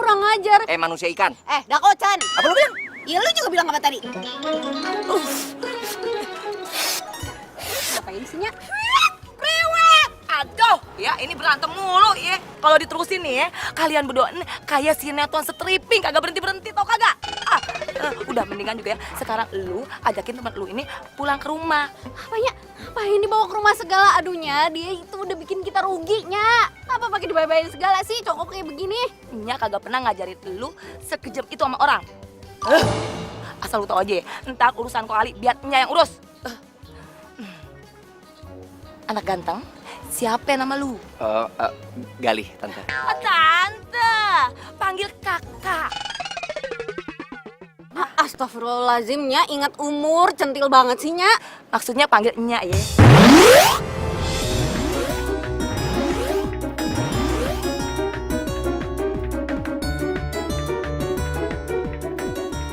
kurang ajar. Manusia ikan. Dakocan. Apa lu bilang? Iya, lu juga bilang apa tadi? Ngapain sih, Nya? Rewet! Aduh, ya ini berantem mulu ya. Kalau diterusin nih ya, kalian berdua nih kayak sinetron stripping, kagak berhenti-berhenti tau kagak? Udah mendingan juga ya, sekarang lu ajakin teman lu ini pulang ke rumah. Apanya? Ngapain dibawa ke rumah segala? Aduhnya, dia itu udah bikin kita rugi, Nya. Apa pakai dibayar-bayarin segala sih, cokok kayak begini? Nya kagak pernah ngajarin lu sekejam itu sama orang. Asal lu tau aja ya, ntar urusan kali biar Nya yang urus. Anak ganteng, siapa nama lu? Galih, tante. Tante, panggil kakak. Astagfirullahaladzim, Nya. Ingat umur, centil banget sih, Nya. Maksudnya panggil Nya ya.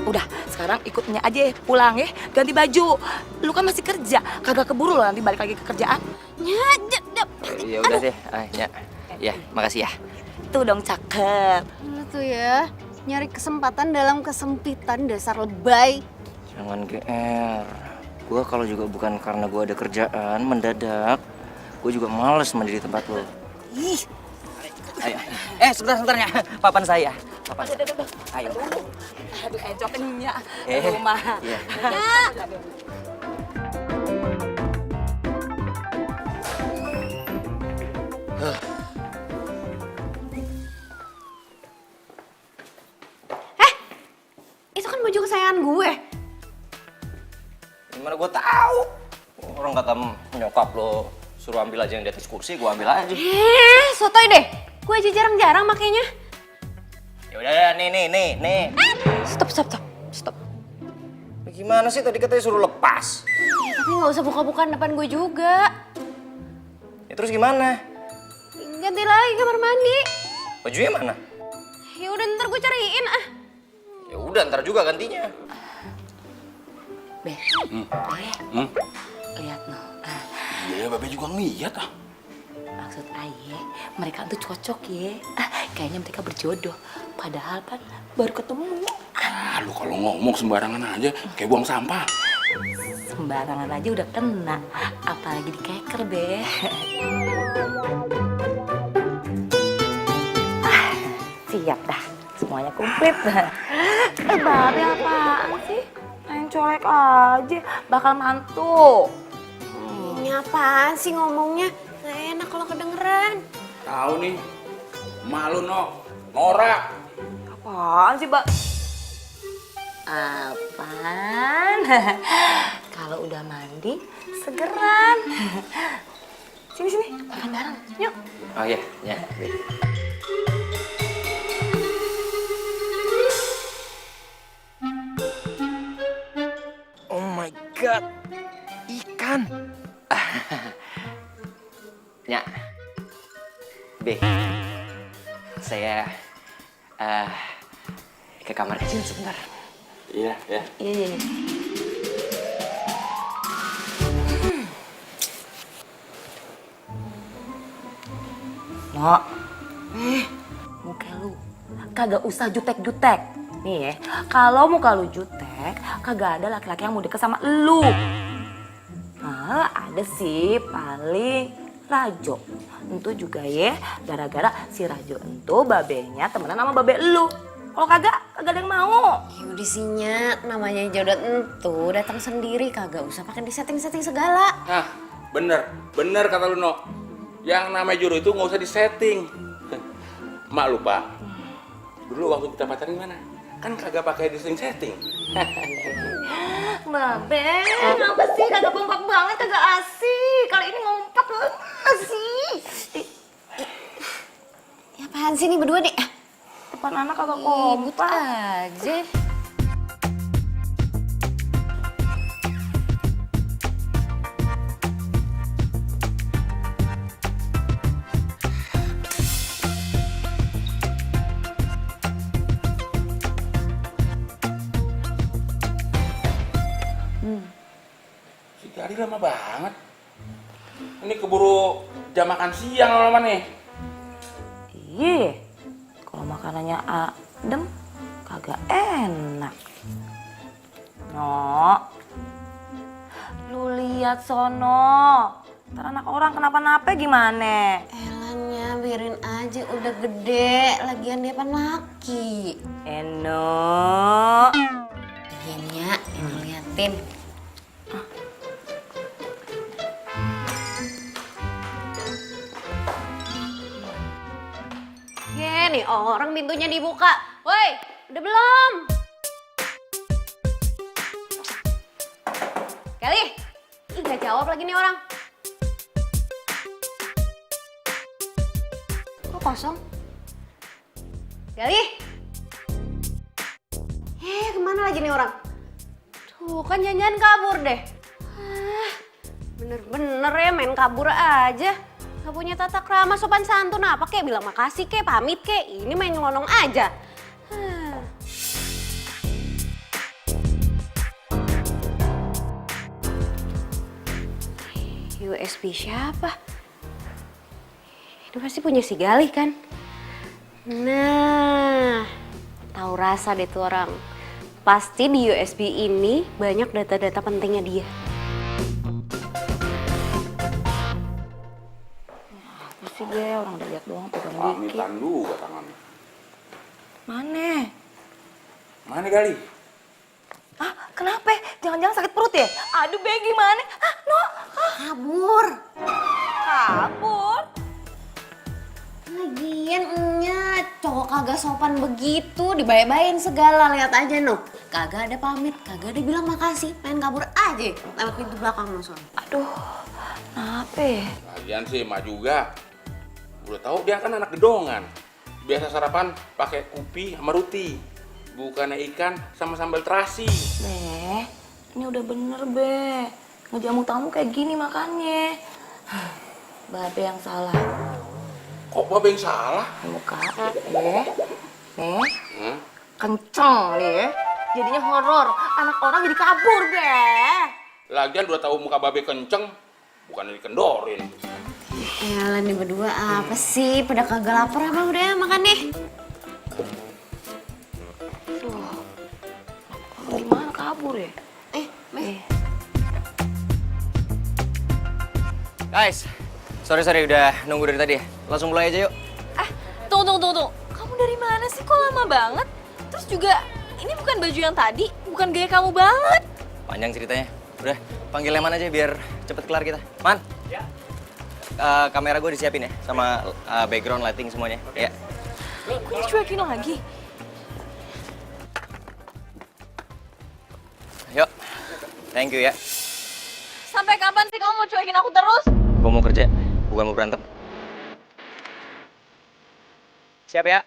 Udah, sekarang ikut Nya aja ya, pulang ya. Ganti baju. Lu kan masih kerja, kagak keburu loh nanti balik lagi ke kerjaan. Nya, Ya udah deh, Nya. Ya, makasih ya. Tuh dong cakep. lu tuh ya, nyari kesempatan dalam kesempitan, dasar lebay. Jangan GR. Gua kalau juga bukan karena gua ada kerjaan mendadak, gua juga males mandi di tempat lo. Ih, Ayo. Sebentar-sebentarnya. Papan saya. Papan. Ayo. aduh encok Nya. Eh, Rumah. iya. Itu kan baju kesayangan gue. Gimana gua tahu? Orang kata nyokap lo suruh ambil aja yang di atas kursi, gua ambil aja. Sotoy deh. Gue aja jarang-jarang makainya. Ya udah, nih. Stop. Gimana sih tadi katanya suruh lepas? Ya, tapi nggak usah buka-bukaan depan gue juga. Ya terus gimana? Ganti lagi kamar mandi. Bajunya mana? Ya udah ntar gue cariin ah. Ya udah, ntar juga gantinya. Be, lihat no. Iya, Babe juga ngeliat ah. Maksud aye, mereka tuh cocok ya. Kayaknya mereka berjodoh. Padahal kan baru ketemu. Lu kalau ngomong sembarangan aja, kayak buang sampah. Sembarangan aja udah kena. Apalagi di keker, Be. Siap dah. Semuanya komplit. Babe apaan sih? Main colek aja. Bakal mantu. Ini apaan sih ngomongnya? Gak enak kalau kedengeran. Tahu nih, malu no, norak. Apaan sih, Mbak? Apaan? Kalau udah mandi, segeran. Sini, makan bareng. Yuk. Oh iya, ya. Oh my god, ikan. Nya, B, saya ke kamar kecil sebentar. Iya, ya. Iya. Nok, muka lu kagak usah jutek-jutek. Nih ya, kalau muka lu jutek, kagak ada laki-laki yang mau deket sama lu. Nah, ada sih paling Rajo. Entu juga ya, gara-gara si Rajo entu babenya temenan sama babe lu. Kalau kagak ada yang mau. Ya udah sinya, namanya jodoh entu datang sendiri, kagak usah pakai disetting-setting segala. Nah, bener kata lu no. Yang namanya jodoh itu nggak usah disetting. Mak lupa. Dulu waktu kita pacaran gimana? Kan kagak pakai disetting-setting. Babe, kenapa sih kagak kompak banget, kagak asik. Kali ini ngompak sih. Ya apaan sih nih berdua deh? Depan anak kagak Ribut kompak. aja. Si Gari lama banget. Ini keburu jam makan siang lama nih. Iya, kalau makanannya adem, kagak enak. No, lu lihat sono, ntar anak orang kenapa-napa gimana? Elanya biarin aja, udah gede, lagian dia pan laki. Eno. Gini ya, yang liatin. Nih orang pintunya dibuka. Woi, udah belum? Kali, ih gak jawab lagi nih orang. Kok kosong? Kali. Kemana lagi nih orang? Tuh kan jangan kabur deh. Bener-bener ya main kabur aja. Gak punya tata krama sopan santun apa kek, bilang makasih kek, pamit kek. Ini main nyelonong aja. USB siapa? Itu pasti punya si Galih kan? Nah, tahu rasa deh tuh orang. Pasti di USB ini banyak data-data pentingnya dia. Apa sih gue, orang udah lihat doang pegang dikit. Pamitan juga tangannya. Mana? Mana kali? Ah, kenapa? Jangan-jangan sakit perut ya? Aduh, Be, gimana? Ah, no. Kabur. Kabur? Lagian enyak, cowok kagak sopan begitu, dibayar-bayarin segala, lihat aja no. Kagak ada pamit, kagak ada bilang makasih, main kabur aja lewat pintu belakang no soalnya. Aduh, kenapa ya? Lagian sih emak juga. Udah tahu dia kan anak gedongan. Biasa sarapan pakai kopi sama roti. Bukannya ikan sama sambal terasi. Be, ini udah bener, Be. Ngejamu tamu kayak gini makannya. Babe yang salah. Kok babe yang salah? Muka, nih, kenceng nih, jadinya horor. Anak orang jadi kabur, Be. Lagian udah tahu muka babe kenceng, bukan dikendorin. Elah nih berdua apa sih? Pada kagak lapar apa udah makan nih? Tuh, gimana kabur ya? Meh. Guys, sorry udah nunggu dari tadi ya. Langsung mulai aja yuk. Tunggu. Kamu dari mana sih? Kok lama banget? Terus juga, ini bukan baju yang tadi, bukan gaya kamu banget. Panjang ceritanya. Udah, panggil Leman aja biar cepet kelar kita. Man. Ya. Kamera gue disiapin ya, sama background lighting semuanya. Ya. Kok dicuekin lagi? Yuk. Thank you ya. Sampai kapan sih kamu mau cuekin aku terus? Gue mau kerja, bukan mau berantem. Siap ya?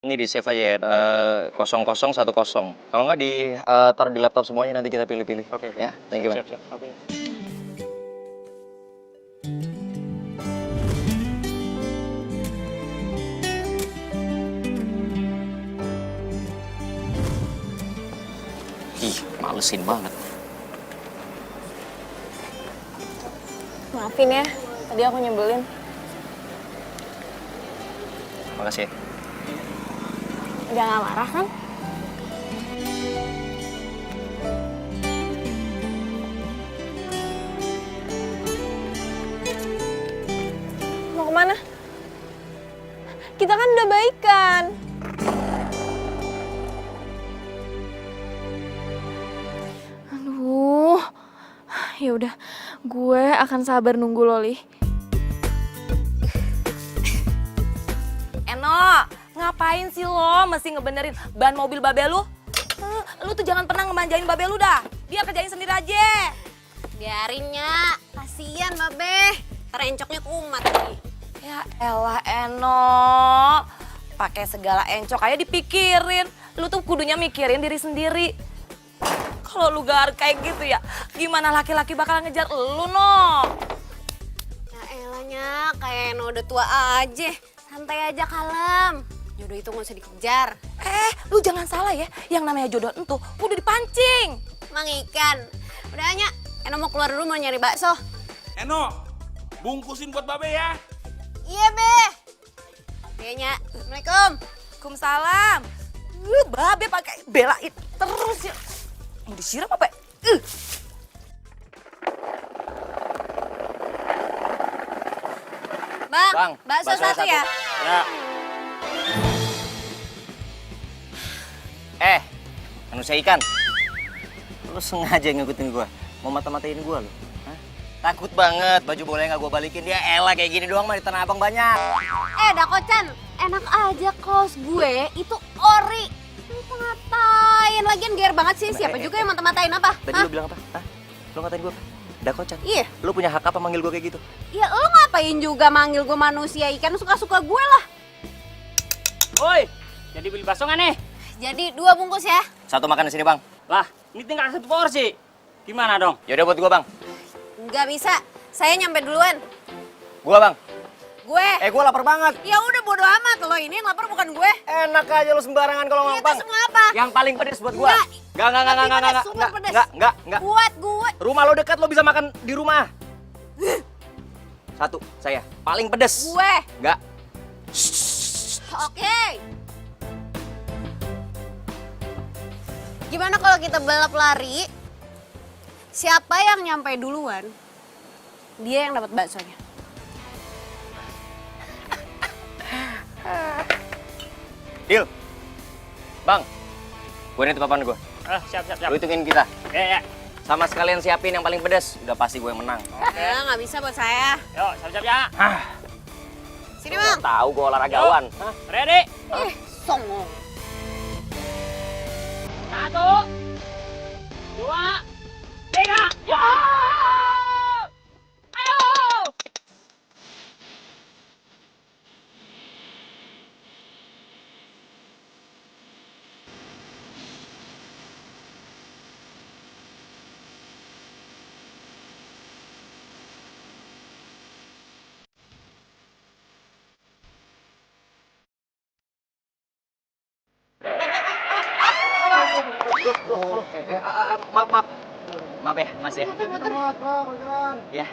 Ini di save aja ya, 0010. Kalau nggak di taruh di laptop semuanya, nanti kita pilih-pilih. Oke. Ya, thank you, man. Siap. Oke. Ih, malesin banget. Maafin ya, tadi aku nyebelin. Makasih ya. Udah gak marah kan? Mau kemana? Kita kan udah baikan. Aduh, ya udah, gue akan sabar nunggu Loli. Eno, ngapain sih lo mesti ngebenerin ban mobil babe lu? Lu tuh jangan pernah ngemanjain babe lu dah. Dia kerjain sendiri aja. Biarinnya, kasihan babe. Terencoknya kumat nih. Ya elah Eno, pakai segala encok aja dipikirin. Lu tuh kudunya mikirin diri sendiri. Kalau lu gak kayak gitu ya, gimana laki-laki bakal ngejar lu, no? Ya elahnya, kayak no udah tua aja. Santai aja, kalem. Jodoh itu gak usah dikejar. Lu jangan salah ya, yang namanya jodoh entuh udah dipancing. Mang ikan. Udah hanya, Eno mau keluar dulu mau nyari bakso. Eno, bungkusin buat Babe ya. Iya, Be. Kayaknya, Assalamualaikum. Waalaikumsalam. Babe pakai belain terus ya. Mau disiram apa? Bang, bakso satu ya? Ya. Manusia ikan. Lu sengaja ngikutin gua. Mau mata-matain gua lu. Hah? Takut banget baju boleh nggak gua balikin. Dia elah kayak gini doang mah di Tanah Abang banyak. Dakocan, enak aja kaos gue itu ori. Lu ngatain? Lagian gear banget sih. Siapa juga yang mata-matain apa? Tadi lu bilang apa? Hah? Lu ngatain gua apa? Dakocan. Iya. Lu punya hak apa manggil gua kayak gitu? Ya lu ngapain juga manggil gue manusia ikan, suka-suka gue lah. Woi, jadi beli bakso nggak nih? Jadi 2 bungkus ya. Satu makan di sini, Bang. Lah, ini tinggal 1 porsi. Gimana dong? Yaudah buat gua, Bang. Nggak bisa, saya nyampe duluan. Gua, Bang. Gue. Gua lapar banget. Ya udah bodo amat, lo ini yang lapar bukan gue. Enak aja lu sembarangan kalau ngomong, Itu Bang. semua apa? Yang paling pedes buat gua. Nggak. Enggak. Super pedes. Enggak. Buat gue. Rumah lo dekat, lo bisa makan di rumah. Satu, saya. Paling pedes. Gue. Enggak. Oke. Gimana kalau kita balap lari? Siapa yang nyampe duluan, dia yang dapat baksonya. Deal. Bang, gue nitip apaan gue? Siap. Lu hitungin kita. Ya. Sama sekalian siapin yang paling pedes. Udah pasti gue yang menang. Ya nggak bisa buat saya. Yuk, siap-siap ya. Sini bang. Tahu gue olahragawan. Yuk. Ready? Songong. 1, 2, 3. Ya! Ayo! Maaf ya, Mas ya. Ya.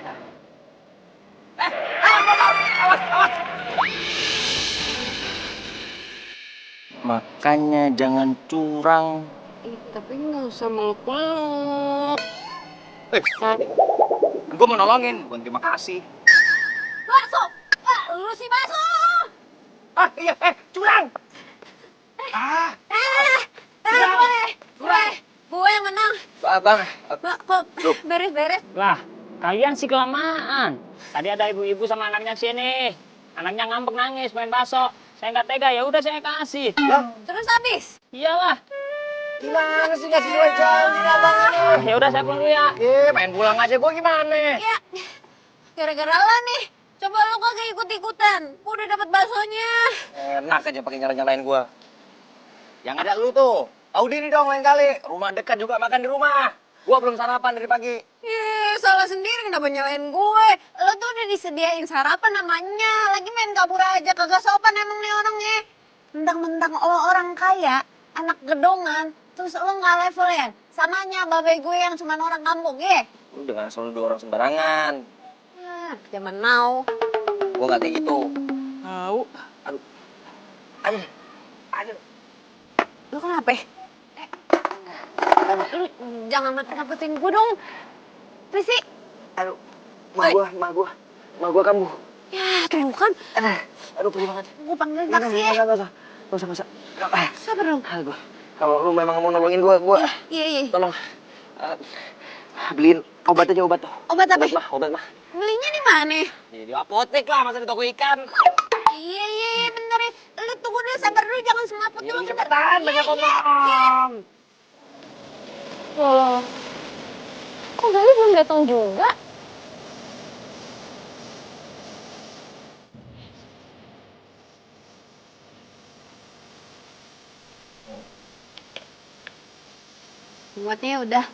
Makanya jangan curang. Tapi nggak usah meluk-meluk. Gue mau nolongin, bukan terima kasih. Bakso! Lu si bakso! Iya, curang! Gue yang menang. Bang, Kok beres-beres? Lah, kalian sih kelamaan. Tadi ada ibu-ibu sama anaknya sini. Anaknya ngambek nangis main bakso. Saya nggak tega, ya udah saya kasih. Terus habis? Iyalah. gimana sih ngasih 2 jam ini abang? Ya udah saya pulang dulu ya. Main pulang aja gue gimana? Ya, gara-gara lo nih. Coba lo kagak ikut-ikutan. Gue udah dapat baksonya. Enak aja pakai nyalain gue. Yang ada lu tuh. Audi nih dong lain kali. Rumah dekat juga makan di rumah. Gua belum sarapan dari pagi. Salah sendiri kenapa nyalain gue. Lo tuh udah disediain sarapan namanya. Lagi main kabur aja, kagak sopan emang nih orangnya. Mentang-mentang lo orang kaya, anak gedongan, terus lo nggak level ya? Samanya babe gue yang cuma orang kampung ya? Udah selalu 2 orang sembarangan. Zaman now. Gua nggak kayak gitu. Tahu. Aduh. Lo kenapa? Lu jangan nakut-nakutin gue dong. Risi. Aduh. Ma gua kambuh. Ya, tuh kan. Aduh, perih banget. Gue panggil taksi ya. Enggak usah. Sabar dong. Aduh. Kalau lu memang mau nolongin gua Iya. tolong beliin obat aja, obat tuh. Obat apa? Obat mah. Belinya di mana? Ya, di apotek lah, masa di toko ikan. Iya, bener ya. Lu tunggu dulu, sabar dulu, jangan semaput dulu. Cepetan, banyak omong. Loh, kok Gali belum datang juga? Buatnya udah.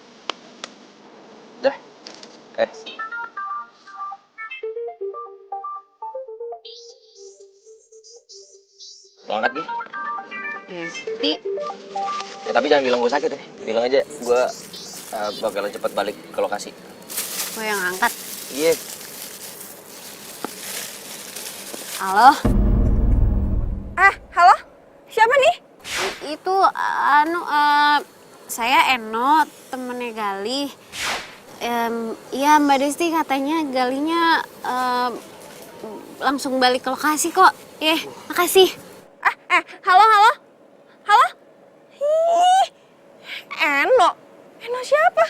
Dah. Berangkat nih. Nanti. Ya, tapi jangan bilang gue sakit ya. Bilang aja gue bakalan cepet balik ke lokasi. Gue yang angkat. Iya. Halo? Halo? Siapa nih? Itu, saya Eno, temennya Galih. Iya Mbak Desti katanya Galihnya langsung balik ke lokasi kok. Makasih. Halo? Halo? Ih, Eno? Eno siapa?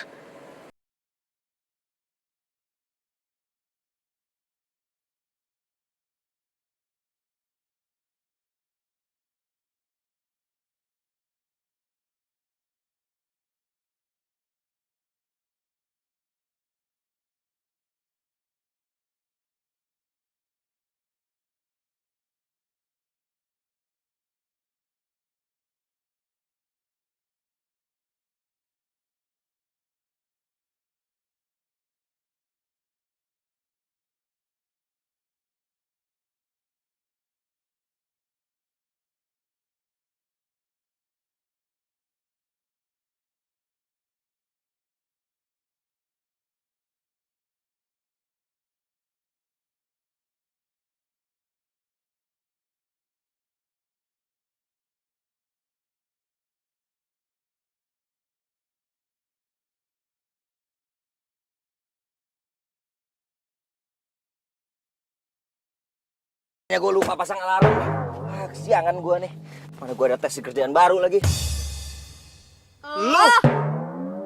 Ya gue lupa pasang alarm. Kesiangan gue nih. Mana gue ada tes di kerjaan baru lagi.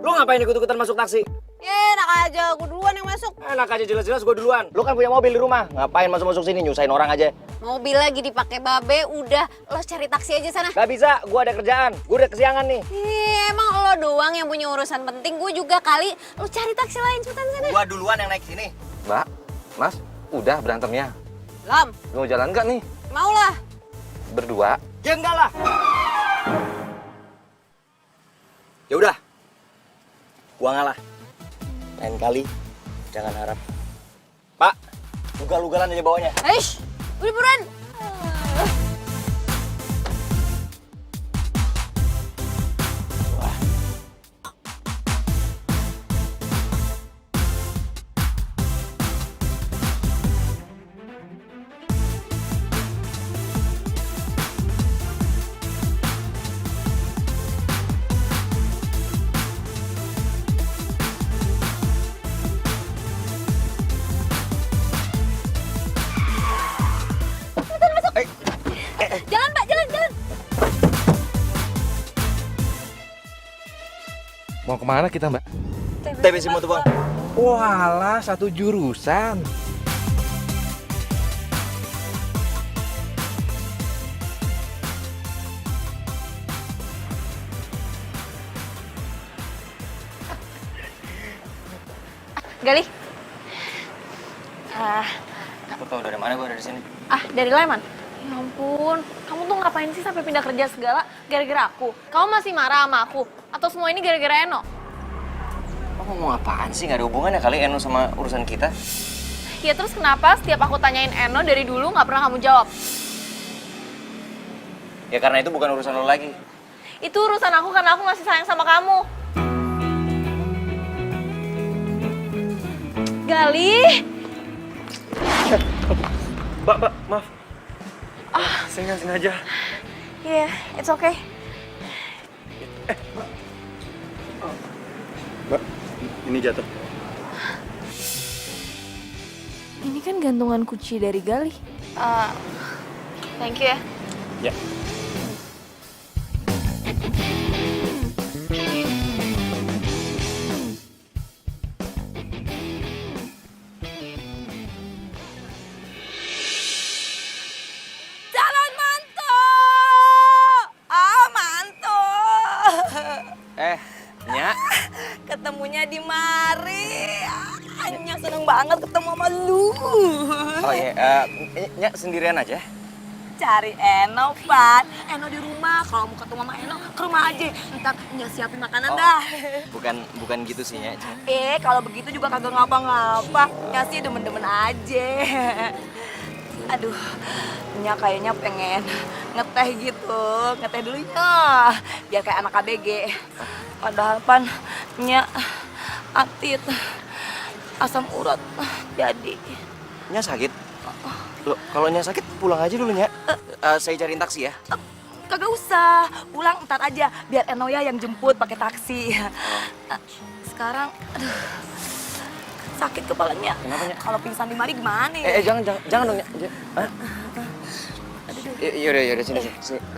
Lu ngapain ikut-ikutan masuk taksi? Enak aja, gue duluan yang masuk. Enak aja jelas-jelas gue duluan. Lu kan punya mobil di rumah. Ngapain masuk-masuk sini nyusahin orang aja? Mobil lagi dipakai babe, udah lo cari taksi aja sana. Gak bisa, gue ada kerjaan. Gue udah kesiangan nih. Emang lo doang yang punya urusan penting, gue juga kali. Lo cari taksi lain cepetan sana. Gue duluan yang naik sini. Mbak, Mas, udah berantemnya. Lam, Mau jalan nggak nih? mau lah. Berdua? Ya enggak lah. Ya udah. Gua ngalah. Lain kali jangan harap. Pak, ugal-ugalan aja bawanya. Aish, udah buruan. Jalan Mbak, jalan. Mau kemana kita, Mbak? TBC Motor Bang. Walah, satu jurusan. Galih? Lu tau dari mana gua ada di sini? Dari Leman? Ya ampun, kamu tuh ngapain sih sampai pindah kerja segala gara-gara aku? Kamu masih marah sama aku? Atau semua ini gara-gara Eno? Lo ngomong apaan sih? Gak ada hubungannya kali Eno sama urusan kita. Ya terus kenapa setiap aku tanyain Eno dari dulu nggak pernah kamu jawab? Ya karena itu bukan urusan lo lagi. Itu urusan aku karena aku masih sayang sama kamu. Galih! Mbak, maaf. Saya nggak sengaja. Yeah, it's okay. Mbak, ini jatuh. Ini kan gantungan kunci dari Galih. Thank you ya. Ya. Calon mantu! Mantu! Nya. Ketemunya di mari. Anya seneng banget ketemu sama lu. Oh iya, Nya sendirian aja? cari Eno, Pan. Eno di rumah. Kalau mau ketemu sama Eno, ke rumah aja. Ntar Nya siapin makanan dah. Bukan gitu sih, Nya. Kalau begitu juga kagak ngapa-ngapa. Nya sih demen-demen aja. Aduh, Nya kayaknya pengen ngeteh gitu. Ngeteh dulu ya. Biar kayak anak ABG. Padahal Pan, Nya atit. Asam urat jadi. Nya sakit? Loh, kalau Nya sakit pulang aja dulu, Nya. Saya cariin taksi ya. Kagak usah, pulang ntar aja. Biar Enoya yang jemput pakai taksi. Sekarang, aduh, sakit kepalanya. Kenapa, Nya? Kalau pingsan di mari gimana ya? Jangan dong, Nya. Hah? Yaudah, sini.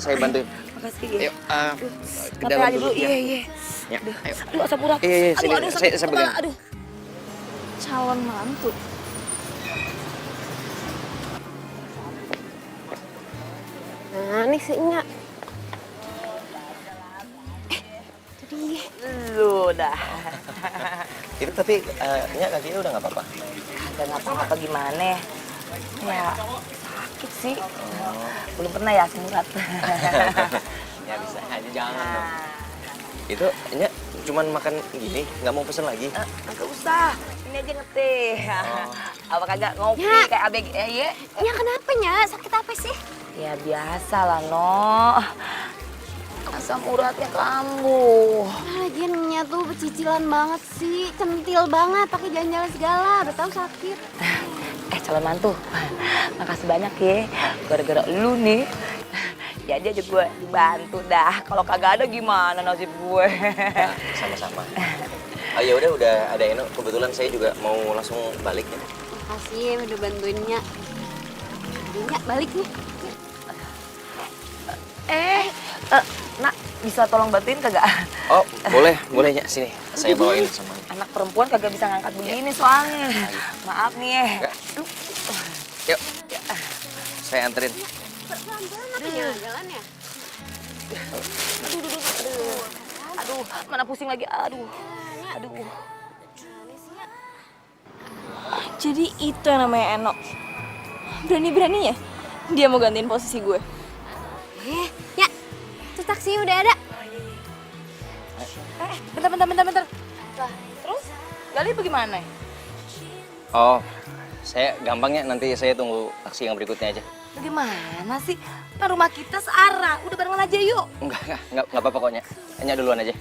Saya bantuin. Makasih ya. Yuk, ke Sampai dalam aja dulu, ya. iya. Ya, ayo. Aduh, asam urat. Iya, sini. Aduh, sakit Saya kepala, pegang. aduh. Calon mantu. Nah, nih sih Nya. Lu dah. Itu tapi Nya kakinya udah nggak apa-apa. Kagak ngapa-ngapa gimana. Ya, sakit sih. Belum pernah ya asam urat. Ya bisa aja, jangan dong. Itu Nya cuman makan gini, nggak mau pesen lagi. Kagak usah. Ini aja ngeteh. Apa kagak ngopi Ya. kayak ABG ya? Nya kenapa Nya? Sakit apa sih? Ya biasa lah, No. Asam uratnya kambuh. Lagian Nya tuh becicilan banget sih, centil banget, pakai jalan-jalan segala, udah tahu sakit. Calon mantu, makasih banyak ya. Gara-gara lu nih, jadi aja gue dibantu dah. Kalau kagak ada gimana nasib gue? Sama-sama. Oh ya udah ada Eno. Kebetulan saya juga mau langsung balik ya. Makasih ya udah bantuin Nya. Nya balik nih. Nak, bisa tolong bantuin kagak? Oh, boleh Nya. Sini, saya bawain sama. Anak perempuan kagak bisa ngangkat begini soalnya. Maaf nih ya. Yuk, saya anterin. Pelan-pelan apa Nya jalannya? Aduh, mana pusing lagi. Aduh. Jadi itu yang namanya Eno. Berani-beraninya dia mau gantiin posisi gue. Nya, tuh taksi udah ada. Bentar. Lah, terus Gali bagaimana? Oh, saya gampangnya nanti saya tunggu taksi yang berikutnya aja. Bagaimana sih? Kan rumah kita searah. Udah barengan aja yuk. Enggak apa-apa kok, Nya. Nya duluan aja.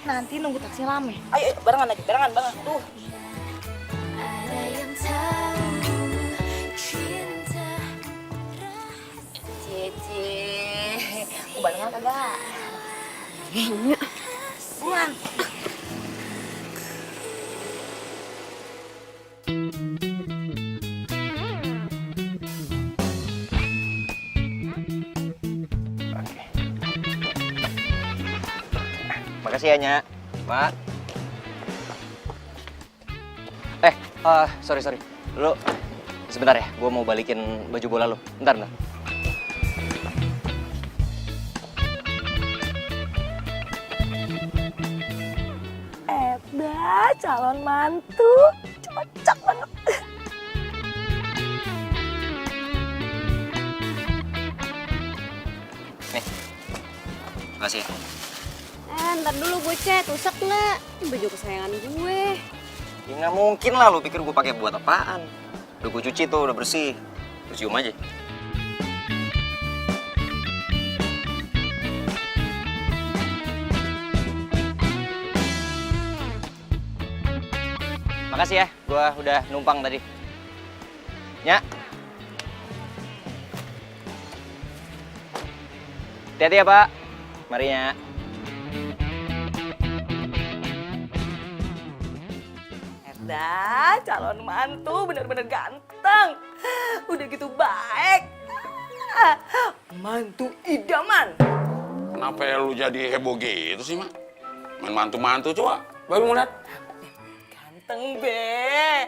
Nanti nunggu taksi rame. Ayo, barengan aja, barengan. Tuh. Cici, mau barengan kagak? Buruan. Oke. Makasih ya, Nya. Mak. Sorry. Lu sebentar ya, gua mau balikin baju bola lu. Bentar. Calon mantu. Cocok banget. Nih. Makasih. Ntar dulu gue cek, rusak nggak? Ini baju kesayangan gue. Ya nggak mungkin lah, lu pikir gue pakai buat apaan? Udah gue cuci tuh, udah bersih. Terus cium aja. Makasih ya, gue udah numpang tadi. Nya. Hati-hati ya, Pak. Mari, Nya. Calon mantu bener-bener ganteng. Udah gitu baik. Mantu idaman. Kenapa lu jadi heboh gitu sih, Mak? Main mantu-mantu coba. Baru mau lihat. Ganteng, Be.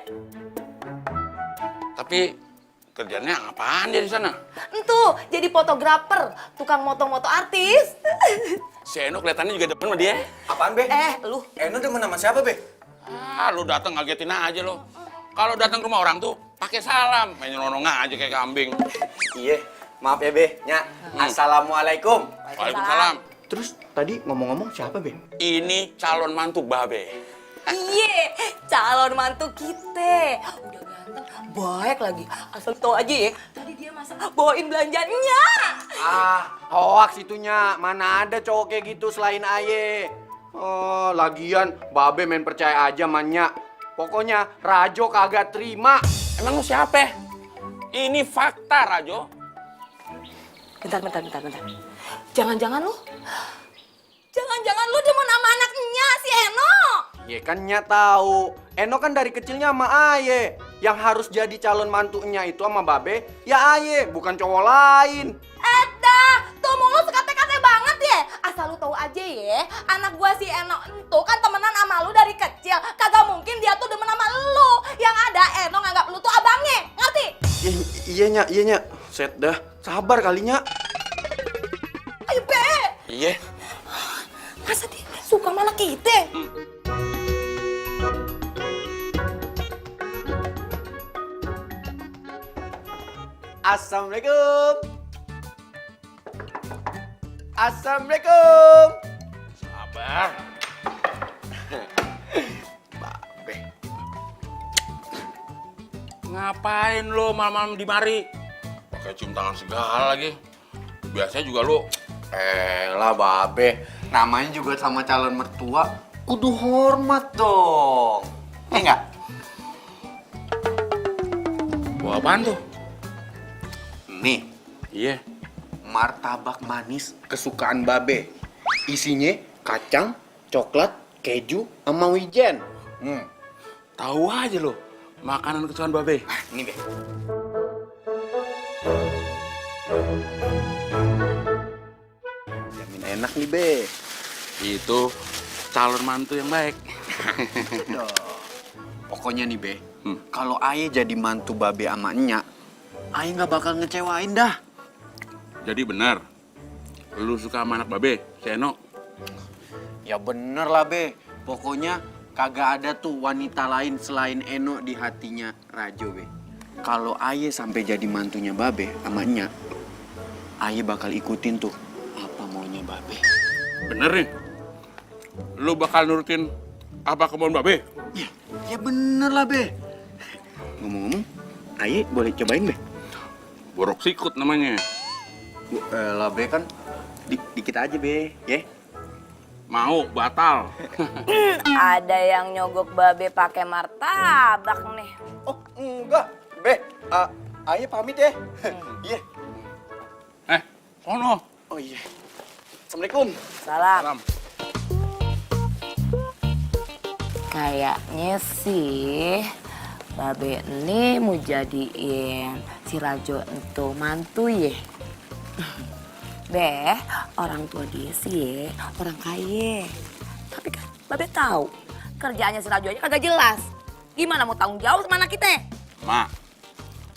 Tapi kerjanya apaan dia di sana? Entuh, jadi fotografer, tukang moto-moto artis. Si Eno kelihatannya juga depan sama dia. Apaan, Be? Lu. Eno demen sama siapa, Be? Lu datang ngagetin aja lo. Kalau datang ke rumah orang tuh pakai salam, main nyelonong aja kayak kambing. Iya, Maaf ya, Be. Nya. Assalamualaikum. Waalaikumsalam. Terus tadi ngomong-ngomong siapa, Be? Ini calon mantu Babe. Iya, calon mantu kita. Udah ganteng, baik lagi. Asal tau aja ya, tadi dia masak bawain belanjanya. Hoaks itunya. Mana ada cowok kayak gitu selain Aye. Oh, lagian Babe main percaya aja mannya. Pokoknya Rajo kagak terima. Emang lu siapa? Ini fakta, Rajo. Bentar. Jangan-jangan lu demen sama anaknya si Eno. Ya kan Nya tahu. Eno kan dari kecilnya sama Aye. Yang harus jadi calon mantunya itu sama Babe, ya Aye, bukan cowok lain. Tuh mulut sekate-kate banget ya. Asal lu tahu aja ya, anak gua si Eno itu kan temenan sama lu dari kecil. Kagak mungkin dia tuh demen sama lu. Yang ada Eno nganggap lu tuh abangnya, ngerti? Iya Nya. Set dah. Sabar kalinya. Ayo Be, Iya. masa dia suka sama anak kita? Assalamualaikum. Assalamualaikum. Sabar. Babe. Ngapain lo malam-malam di mari? Pakai cium tangan segala lagi. Biasanya juga lo. Lah Babe, namanya juga sama calon mertua, kudu hormat dong. Enggak? Bawa apaan tuh? Nih, Iya. martabak manis kesukaan Babe. Isinya kacang, coklat, keju, sama wijen. Tahu aja lo. Makanan kesukaan Babe. Ini Be. Jamin enak nih Be. Itu calon mantu yang baik. Pokoknya nih Be, kalau Aye jadi mantu Babe sama Enya, Aye nggak bakal ngecewain dah. Jadi benar. Lu suka sama anak Babe, si Eno? Ya bener lah Be, pokoknya kagak ada tuh wanita lain selain Eno di hatinya Rajo Be. Kalau Aye sampai jadi mantunya Babe sama Enya, Aye bakal ikutin tuh apa maunya Babe. Bener nih. Lu bakal nurutin apa kemauan Babe? Ya bener lah Be. Ngomong-ngomong, Aye boleh cobain Be? Borok sikut namanya. Lah Be kan dikit aja Be, ya? Mau, batal. Ada yang nyogok Babe pakai martabak nih. Oh enggak, Be. Aye pamit ya. Iya. Sono. Oh iya. Assalamualaikum. Salam. Salam. Kayaknya sih Babe ini mau jadiin si Rajo itu mantu ya. Be, orang tua dia sih orang kaya. Tapi kan Babe tahu kerjaannya si Rajo aja kagak jelas. Gimana mau tanggung jawab sama anak kita? Mak,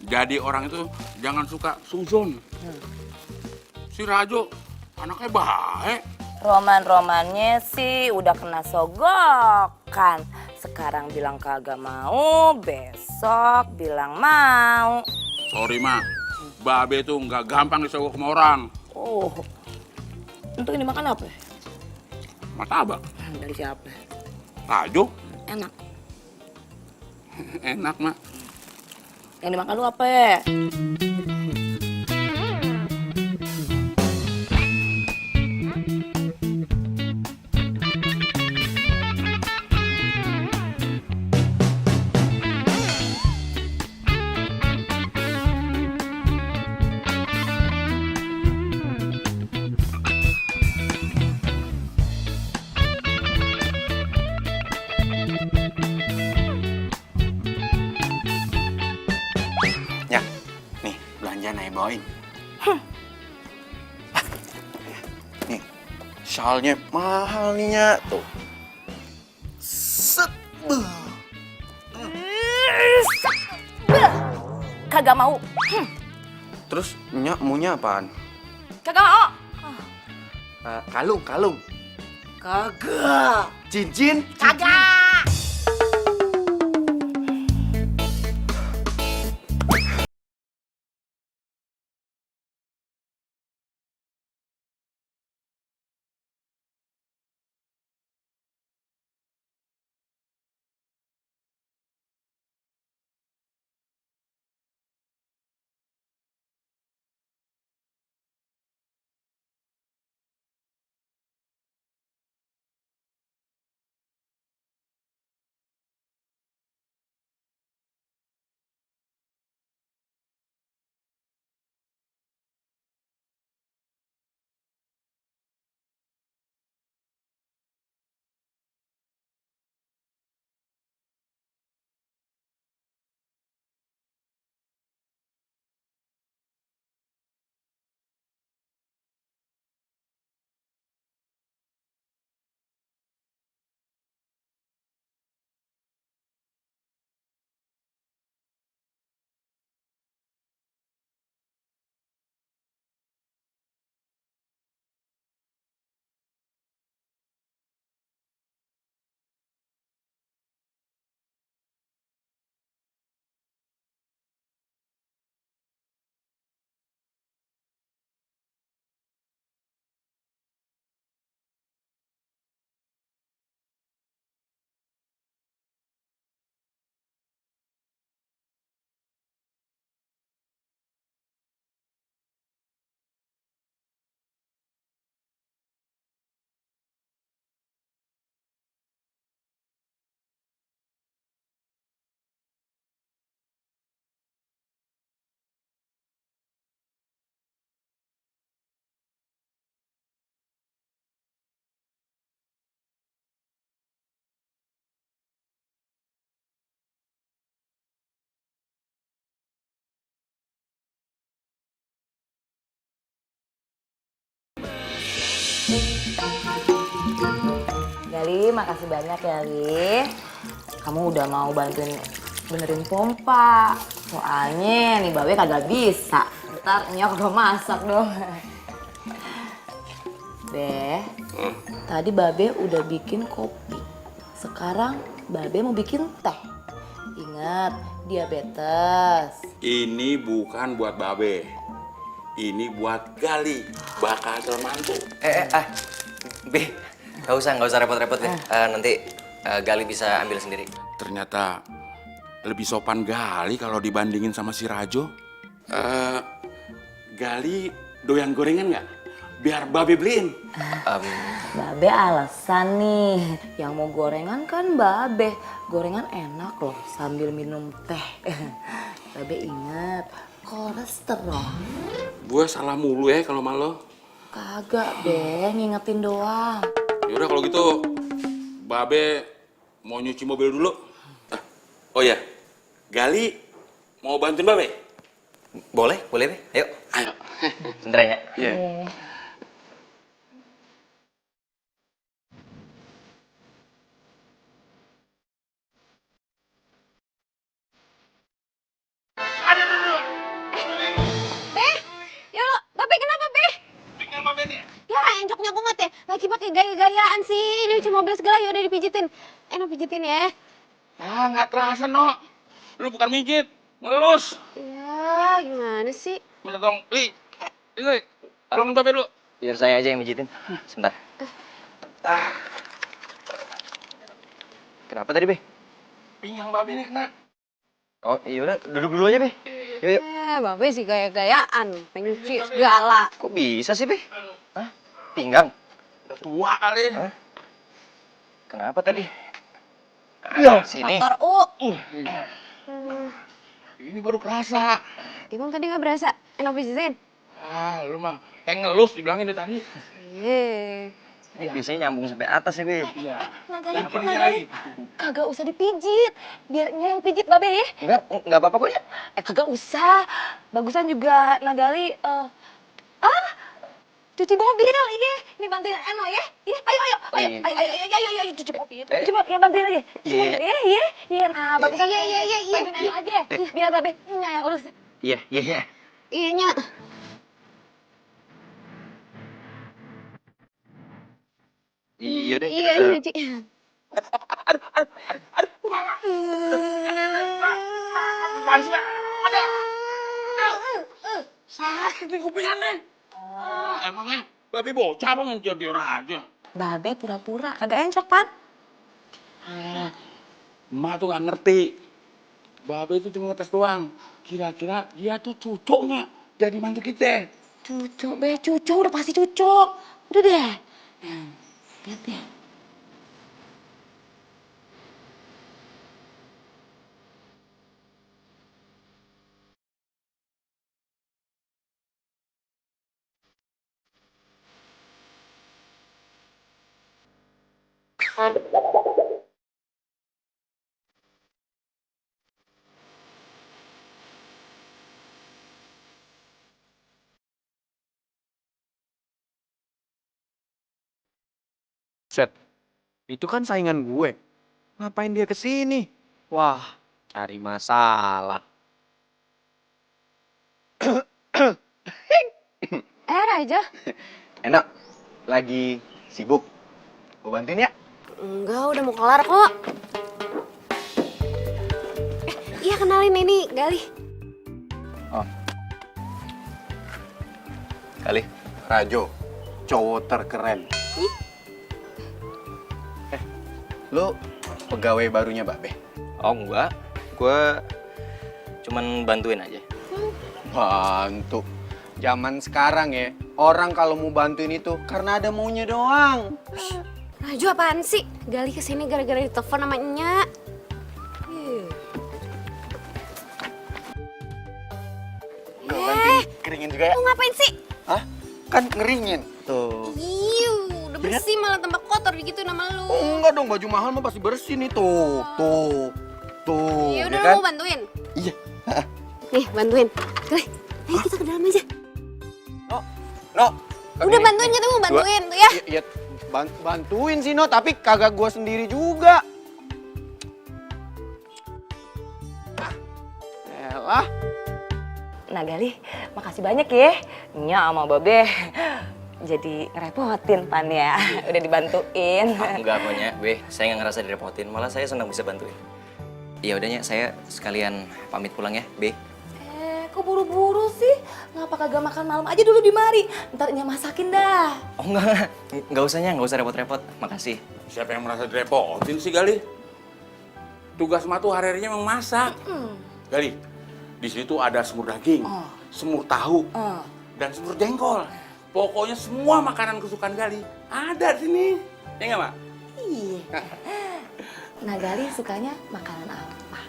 jadi orang itu jangan suka suzon. Si Rajo anaknya baik. Roman-romannya sih udah kena sogokan. Sekarang bilang kagak mau, besok bilang mau. Sorry, Mak. Babe tuh nggak gampang disogok sama orang. Oh, untuk ini makan apa? Martabak. Dari siapa? Rajo. Enak. Enak, Mak. Yang dimakan lu apa ya? Ya, nih belanjaan Aye bawain. Nih, shalnya mahal nih Nya. Tuh. Set. Kagak mau. Terus Nya maunya apaan? Kagak mau. Kalung. Kagak. Cincin. Kagak. Gali, makasih banyak ya, Li. Kamu udah mau bantuin benerin pompa. Soalnya nih Babe kagak bisa. Ntar nyok kagak masak dong. Be, tadi Babe udah bikin kopi. Sekarang Babe mau bikin teh. Ingat, diabetes. Ini bukan buat Babe. Ini buat Gali, bakal calon mantu. Be, nggak usah repot-repot deh. Nanti Gali bisa ambil sendiri. Ternyata lebih sopan Gali kalau dibandingin sama si Rajo. Gali doyan gorengan nggak? Biar Babe beliin. Babe alasan nih, yang mau gorengan kan Babe. Gorengan enak loh sambil minum teh. Babe ingat, kolesterol. Gue salah mulu ya kalau malu. Kagak, Be, ngingetin doang. Yaudah kalau gitu, Babe mau nyuci mobil dulu. Oh ya, Gali mau bantuin Babe? Boleh, Be. Ayo. Ayo. Sebentar ya. Iya. Ya lo, Babe kenapa, Be? Ya, encoknya banget ya. Lagi pakai gaya-gayaan sih. Ini cuci mobil segala, ya udah dipijitin. Enak pijitin ya. Ah, nggak terasa, no. Lu bukan mijit, ngelus. Ya, gimana sih? Minta tolong, Li, tolong Babe dulu. Biar saya aja yang mijitin. Sebentar. Kenapa tadi, Be? Pinggang Babe nih kena. Oh, iya udah, duduk dulu aja, Be. Yuk. Babe sih gaya-gayaan. Pengen cuci segala. Kok bisa sih, Be? Hah? Pinggang? Udah tua kali. Hah? Kenapa tadi? Iya, sini. Kotor, Ini baru kerasa. Emang tadi nggak berasa? Enak pijitin? Ah, lu mah kayak ngelus dibilangin dari tadi. Biasanya nyambung sampai atas ya, Be. Iya. Nagali, kagak usah dipijit. Biar yang pijit Babe ya. Enggak apa-apa kok ya. Kagak usah. Bagusan juga Nagali, cuci mobil, iya. Ini bantuin Eno ya. Iya, ayo, cuci mobil. Coba ya bantuin aja. Cuci mobil, iya. Nah, bagusan, iya. Bantuin Eno aja. Biar Babe yang urus. Iya. Iya, Nya. Iya deh. Iya, cuci. Sakit nih kupingannya. Emangnya Babe bocah apa ngejar dia aja? Babe pura-pura, kagak encok, Pan. Emak tuh nggak ngerti. Babe itu cuma ngetes doang. Kira-kira dia tuh cocoknya jadi mantu kita. Cucuk, Be, cucuk, udah pasti cucuk. Udah deh. Lihat deh. Set, itu kan saingan gue. Ngapain dia kesini? Wah, cari masalah. Raja. Enak, lagi sibuk. Gue bantuin ya? Enggak, udah mau kelar kok. Iya, kenalin ini Gali. Kali. Rajo, cowok terkeren. Lu pegawai barunya Babe? Oh, enggak. Gue cuman bantuin aja. Bantu. Zaman sekarang ya, orang kalau mau bantuin itu karena ada maunya doang. Raju apaan sih? Gali kesini gara-gara ditelepon sama Nya. Tuh, bantuin keringin juga ya? Mau ngapain sih? Hah? Kan ngeringin. Tuh. Udah bersih malah tambah kotor gitu nama lu. Oh, enggak dong, baju mahal mah pasti bersih nih. Tuh. Ya udah, ya kan? lu mau bantuin? Iya. Nih, bantuin. Ayo kita ke dalam aja. No. Udah bantuin gitu, mau bantuin tuh ya. Iya, Bantuin sih, No, tapi kagak gua sendiri juga. Elah. Nah Gali, makasih banyak ya. Nya sama Babe jadi ngerepotin Pan ya. Udah dibantuin. Enggak kok, Nya. Be, saya nggak ngerasa direpotin. Malah saya senang bisa bantuin. Iya udah, Nya. Saya sekalian pamit pulang ya, Be. Kok buru-buru sih? Ngapa kagak makan malam aja dulu di mari? Ntar Nya masakin dah. Oh enggak. Nggak usah, Nya. Nggak usah repot-repot. Makasih. Siapa yang merasa direpotin sih, Gali? Tugas mah tuh hari-harinya memang masak. Gali, di sini tuh ada semur daging, semur tahu, dan semur jengkol. Pokoknya semua makanan kesukaan Gali ada di sini. Ya nggak, Mak? Iya. Nah Gali sukanya makanan apa?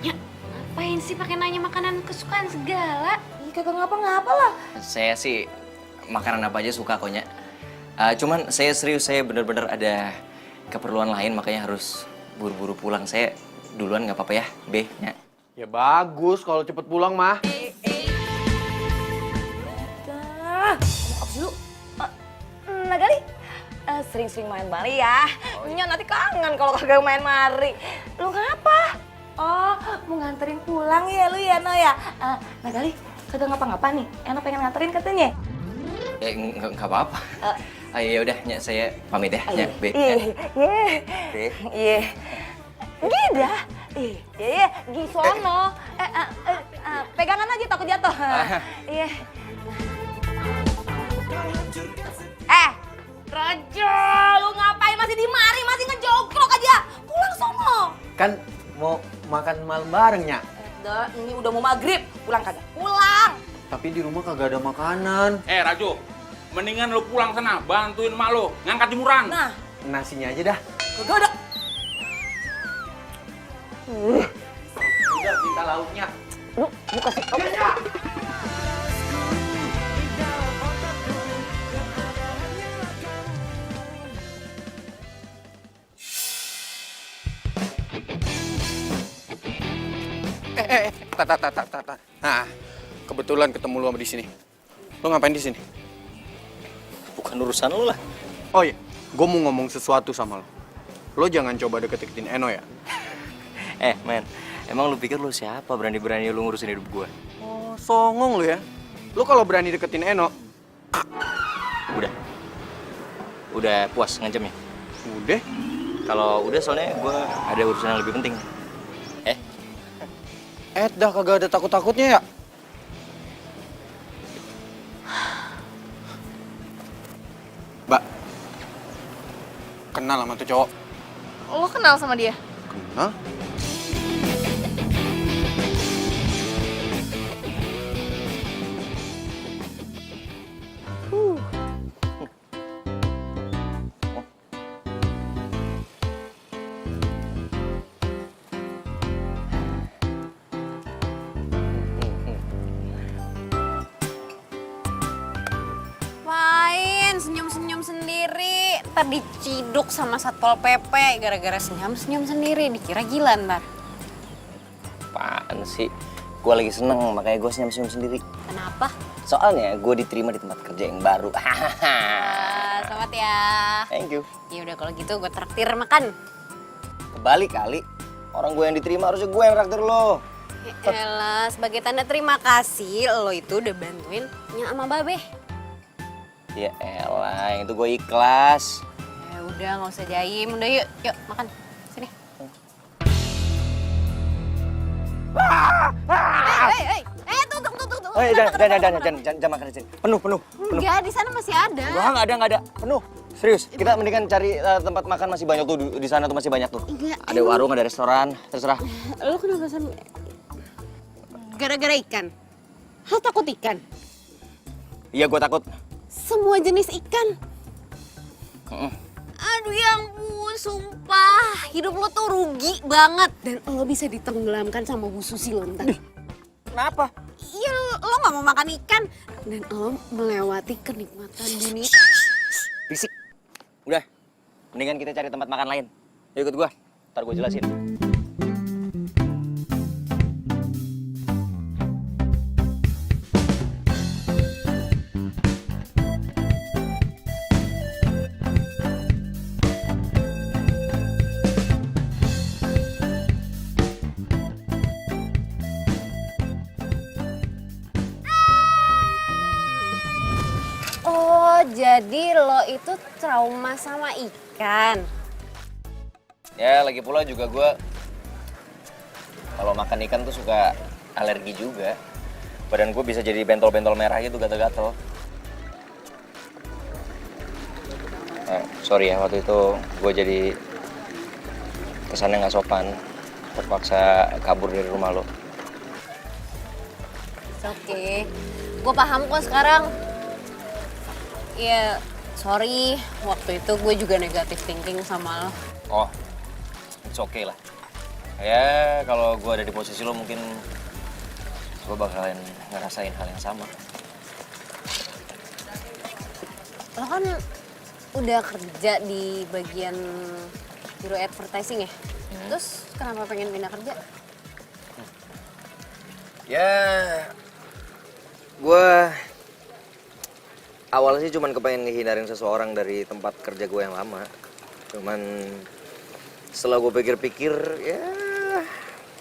Ya, ngapain sih pakai nanya makanan kesukaan segala? Ih kagak ngapa-ngapa lah. Saya sih makanan apa aja suka kok, Nya. Cuman saya serius, saya bener-bener ada keperluan lain makanya harus buru-buru pulang. Saya duluan nggak apa-apa ya, Be, Nya. Ya bagus kalau cepet pulang mah. Apa sih lu? Nah Gali, sering-sering main mari ya. Nya nanti kangen kalau kagak main mari. Lu ngapa? Oh, mau nganterin pulang ya lu ya, No ya? Nah Gali, kagak ngapa-ngapa nih. Eno pengen nganterin katanya. Nggak apa-apa. Ya udah, Nya, saya pamit ya, Nya, Be. Be. Iya. Gida. Iya, Gisono. Pegangan aja takut jatuh. Iya. Raja, lu ngapain masih di mari? Masih ngejogrok aja. Pulang sono. Kan mau makan malam bareng, Nya. Ini udah mau maghrib. Pulang kagak? Pulang. Tapi di rumah kagak ada makanan. Rajo, mendingan lu pulang sana, bantuin mak lu ngangkat jemuran. Nah, Nasinya aja dah. kagak ada. Udah, minta lauknya. Lu kasih. Tak. Nah, kebetulan ketemu lu di sini. Lu ngapain di sini? Bukan urusan lu lah. Oh iya, gue mau ngomong sesuatu sama lo. Lo jangan coba deket-deketin Eno ya. Men, emang lu pikir lu siapa berani-berani lu ngurusin hidup gua? Oh, songong lo ya. Lo kalau berani deketin Eno, Udah puas ngancamnya? udah. Kalau udah soalnya gua ada urusan yang lebih penting. Dah kagak ada takut-takutnya ya. Mbak, kenal sama tuh cowok? Lo kenal sama dia? Kenal? Main senyum-senyum sendiri, ntar diciduk sama Satpol PP gara-gara senyum-senyum sendiri, dikira gila ntar. Apaan sih? Gua lagi seneng, makanya gua senyum-senyum sendiri. Kenapa? Soalnya gua diterima di tempat kerja yang baru. Selamat ya. Thank you. Ya udah kalau gitu gue traktir makan. Kebalik kali. Orang gua yang diterima harusnya gua yang traktir lo. Ya elah, sebagai tanda terima kasih lo itu udah bantuin Nya sama Babe. Ya elah, yang itu gue ikhlas. Ya udah nggak usah jaim, udah yuk makan. Sini. Tunggu. Jangan makan di sini. Penuh. Enggak, di sana masih ada. Enggak ada. Penuh. Serius, kita mendingan cari tempat makan masih banyak tuh di sana tuh masih banyak tuh. Enggak, Ada warung, ada restoran, terserah. Lo kenapa sama... Gara-gara ikan? Lo takut ikan? Iya, gue takut. Semua jenis ikan? Aduh ya ampun, sumpah. Hidup lo tuh rugi banget. Dan lo bisa ditenggelamkan sama Bu Susi lo ntar. Kenapa? Iya, lo gak mau makan ikan. Dan lo melewati kenikmatan dunia. Bisik. Udah, mendingan kita cari tempat makan lain. Yuk ikut gue, ntar gue jelasin. Jadi lo itu trauma sama ikan. Ya lagi pula juga gue kalau makan ikan tuh suka alergi juga. Badan gue bisa jadi bentol-bentol merah gitu, gatel-gatel. Sorry ya, waktu itu gue jadi kesannya nggak sopan, terpaksa kabur dari rumah lo. Oke, gue paham kok sekarang. Ya, sorry, waktu itu gue juga negatif thinking sama lo. Oh, it's okay lah. Ya kalau gue ada di posisi lo mungkin gue bakalan ngerasain hal yang sama. Lo kan udah kerja di bagian biro advertising ya? Terus kenapa pengen pindah kerja? Ya, gue awalnya sih cuman kepengen ngehindarin seseorang dari tempat kerja gue yang lama. Cuman setelah gue pikir-pikir, ya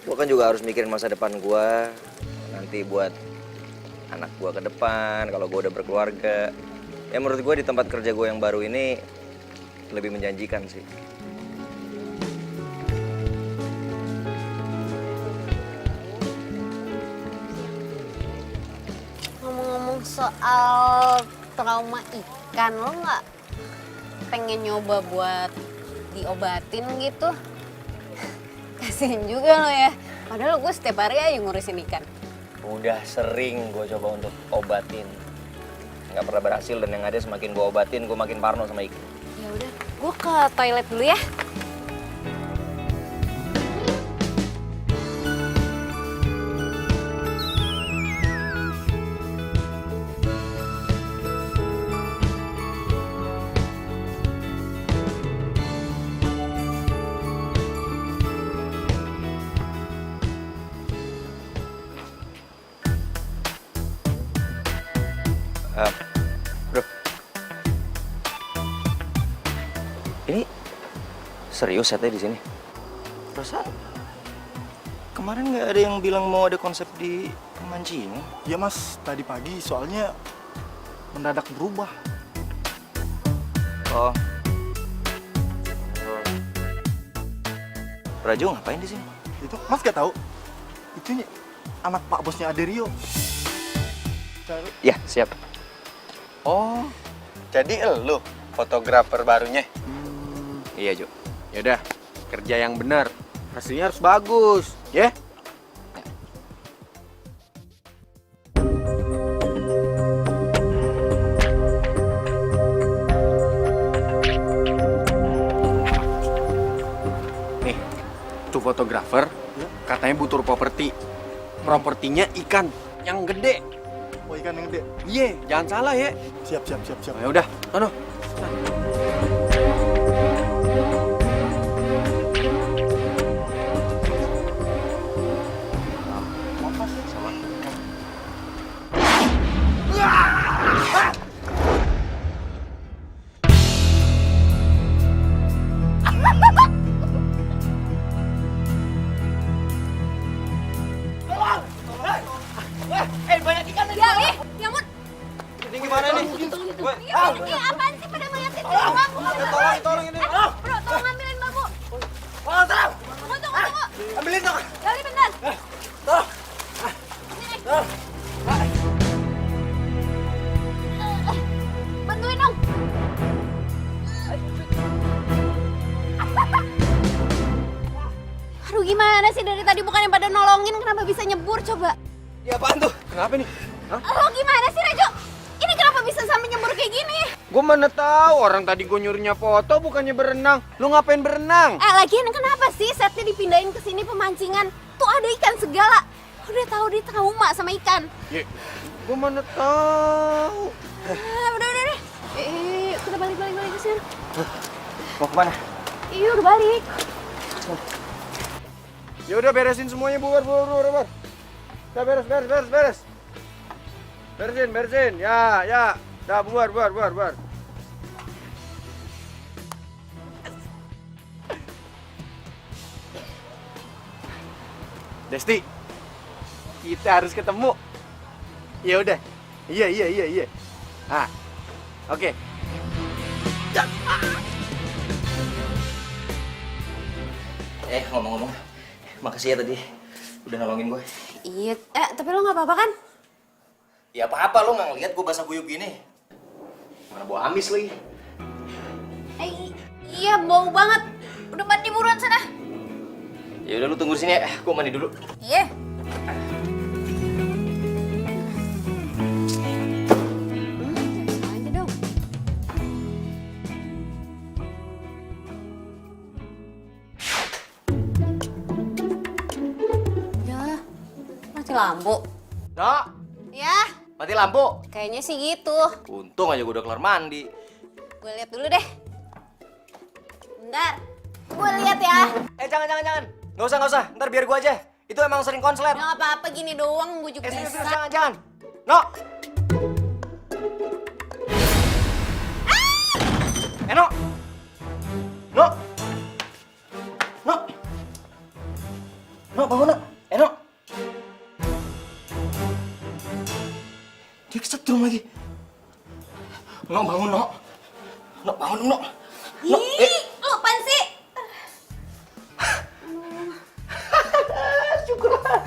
gue kan juga harus mikirin masa depan gue. Nanti buat anak gue ke depan, kalau gue udah berkeluarga. Ya menurut gue di tempat kerja gue yang baru ini lebih menjanjikan sih. Ngomong-ngomong soal trauma ikan, lo nggak pengen nyoba buat diobatin gitu? Kasihin juga lo ya, padahal gue setiap hari aja ngurusin ikan. Udah sering gue coba untuk obatin, nggak pernah berhasil, dan yang ada semakin gue obatin gue makin parno sama ikan. Ya udah, gue ke toilet dulu ya. Bro, ini serius setnya di sini? Perasaan kemarin nggak ada yang bilang mau ada konsep di mancing. Iya mas, tadi pagi soalnya mendadak berubah. Oh, Rajo ngapain di sini? Itu mas gak tahu? Itu anak pak bosnya Aderio. Ya siap. Oh, jadi elu fotografer barunya? Iya Jo. Yaudah, kerja yang benar. Hasilnya harus bagus, ya? Nih, tuh fotografer katanya butuh properti. Propertinya ikan yang gede. Oh ikan yang gede. Iya, jangan salah ya. Siap. Ya udah, sono. Gimana nih? Ini apaan sih pada ngeliatin bambu? Tolong ini. Bro, tolong ambilin bambu. Tolong. Tunggu. Ambilin dong. Gali bentar. Bantuin dong. Aduh gimana sih dari tadi bukannya pada nolongin, kenapa bisa nyebur coba? Ya apaan tuh? Kenapa nih? Lo gimana sih Rejo? Ini kenapa bisa sampai nyebur kayak gini? Gue mana tahu, orang tadi gue nyuruhnya foto bukannya berenang. Lu ngapain berenang? Lagian kenapa sih setnya dipindahin ke sini pemancingan? Tuh ada ikan segala. Udah tahu dia trauma sama ikan. Ya, gue mana tahu. Udah. Kita balik ke sini. Mau kemana? Iya udah balik. Ya udah beresin semuanya, bubar. Udah beres. Beresin. Ya. Dah bubar. Desti, kita harus ketemu. Ya udah. Iya. Ah, oke. Ngomong-ngomong, makasih ya tadi udah nolongin gue. Iya, tapi lo nggak apa-apa kan? Ya apa-apa, lo nggak ngeliat gue basah kuyup gini. Mana bau amis lagi. Iya, bau banget. Udah mandi buruan sana. Ya udah lu tunggu di sini ya, gue mandi dulu. Iya. Aja dong. Ya, mati lampu. No, Ya, mati lampu. kayaknya sih gitu. Untung aja gue udah kelar mandi. Gue lihat dulu deh. Bentar. Gue lihat ya. Jangan. Nggak usah. Ntar biar gue aja. Itu emang sering konslet. Nggak apa-apa gini doang, gue juga Serius, bisa. jangan. No. No. No. No. No, bangun, nak. No. Dia kesetrum lagi. No, bangun, no. No, bangun, no. No. Lo apaan sih? Syukurlah.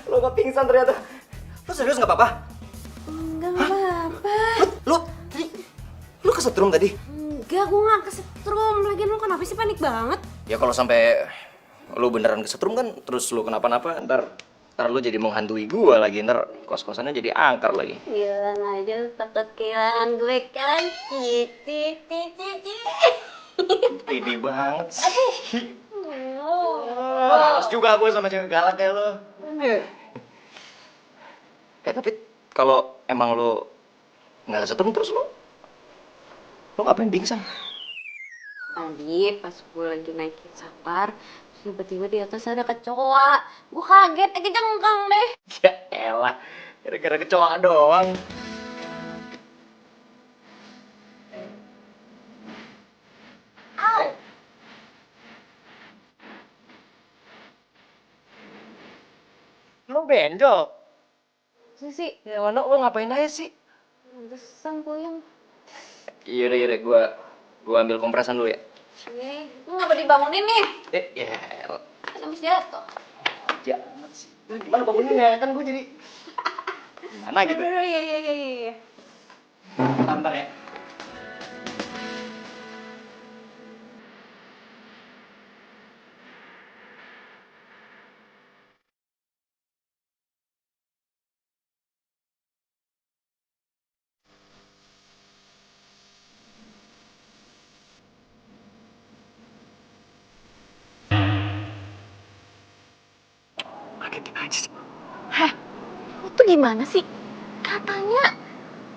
Lo gak pingsan ternyata. Lo serius gak apa-apa? Enggak apa-apa. Lu kesetrum tadi? Enggak, gue gak kesetrum. Lagian lo kenapa sih panik banget? Ya kalau sampai lu beneran kesetrum kan, terus lu kenapa-napa, ntar lu jadi menghantui gua lagi, ntar kos-kosannya jadi angker lagi. Bilang aja takut kehilangan gue kan. Pede banget sih. Males juga gue sama cewek galak kayak lo. Tapi kalau emang lu nggak kesetrum terus lu ngapain pingsan? Tadi pas gue lagi naikin sapar, tiba-tiba di atas ada kecoa. Gue kaget, kejengkang deh. Ya elah, gara-gara kecoa doang. Lu benjol? Sih, Ya mana lu ngapain aja sih? pantesan puyeng. Yaudah, gua ambil kompresan dulu ya. Lu ngapa dibangunin nih? Ya, Kan habis jatuh. jangan sih. Gimana banguninnya? Kan gua jadi mana gitu. Iya. Bentar ya. Ngagetin aja sih. Lo tuh gimana sih? Katanya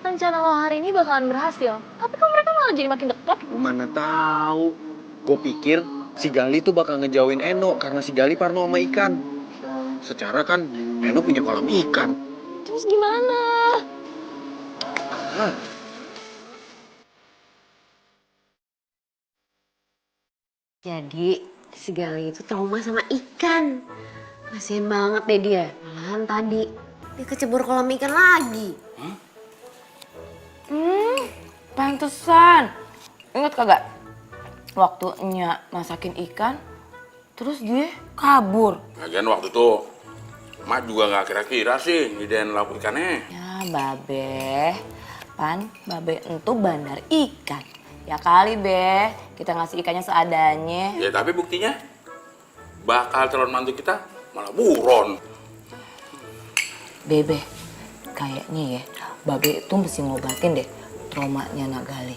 rencana lo hari ini bakalan berhasil. Tapi kok mereka malah jadi makin dekat? Mana tahu. Gue pikir si Gali tuh bakal ngejauhin Eno karena si Gali parno sama ikan. Secara kan Eno punya kolam ikan. Terus gimana? Jadi, si Gali itu trauma sama ikan. Kasian banget deh dia. Malahan tadi, dia kecebur kolam ikan lagi. Pantesan. Ingat kagak? Waktunya masakin ikan, terus dia kabur. Lagian waktu itu Mak juga nggak kira-kira sih nyediain lauk ikannya. Ya, Babe entu bandar ikan. Ya kali, Be, kita ngasih ikannya seadanya. Ya tapi buktinya bakal calon mantu kita malah buron. Bebe, kayaknya ya, Babe itu mesti ngobatin deh traumanya Nak Gali.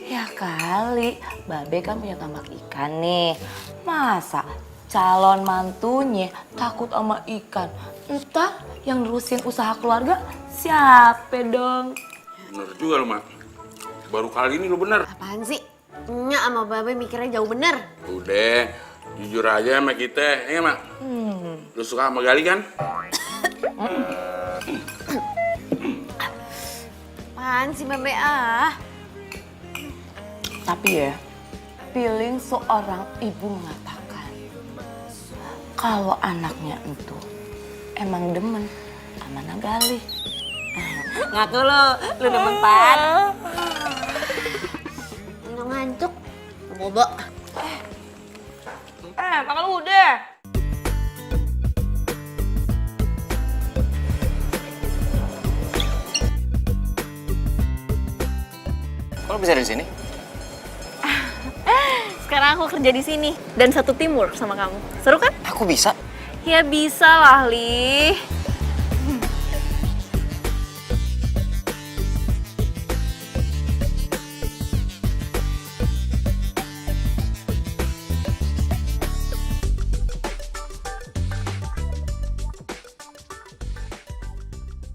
Ya kali, Babe kan punya tambak ikan nih. Masa calon mantunya takut sama ikan? Entar yang nerusin usaha keluarga siapa dong? Bener juga lo, Mak. Baru kali ini lo bener. Apaan sih? Nyak sama Babe mikirnya jauh bener. Udah, jujur aja sama kita, ya Mak? Lo suka sama Gali kan? Apaan sih Babe ah? Tapi ya, feeling seorang ibu mengatakan kalau anaknya itu emang demen sama Nak Gali. Ngaku lu demen Pan. Nggak ngantuk. Bobo. makan udah. Kok lo bisa dari sini? Sekarang aku kerja di sini dan satu teamwork sama kamu. Seru kan? Aku bisa. Ya bisa lah, Li.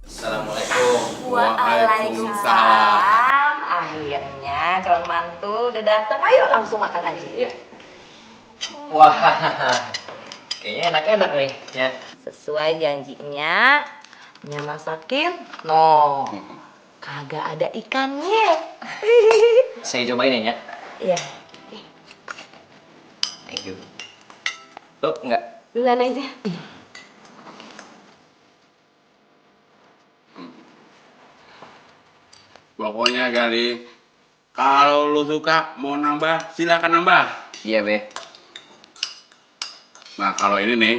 Assalamualaikum. Waalaikumsalam. Akhirnya calon mantu udah datang. Ayo langsung makan aja. Yuk. Wah, kayaknya enak-enak nih. Ya. Sesuai janjinya, Nya masakin. No, kagak ada ikannya. Saya cobain ya. Iya, Thank you. Lo enggak? duluan aja. Pokoknya Gali, kalau lu suka mau nambah, silakan nambah. Iya, Be. Nah, kalau ini nih,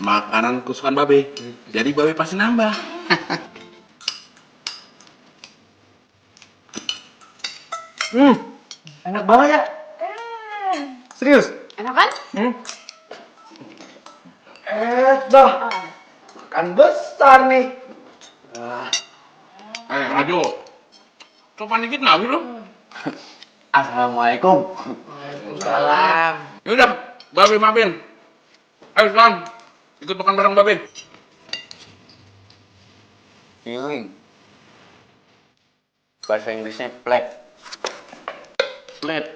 makanan kesukaan Babe. Jadi Babe pasti nambah. Enak banget ya. Serius? Enak kan? Dah. Makan besar nih. Ajo, sopan dikit nggak sih lu? Assalamualaikum. Salam. Yaudah, Babe maafin. Ayo sekarang, ikut makan bareng Babe. Feeling. Bahasa Inggrisnya plate. Plate.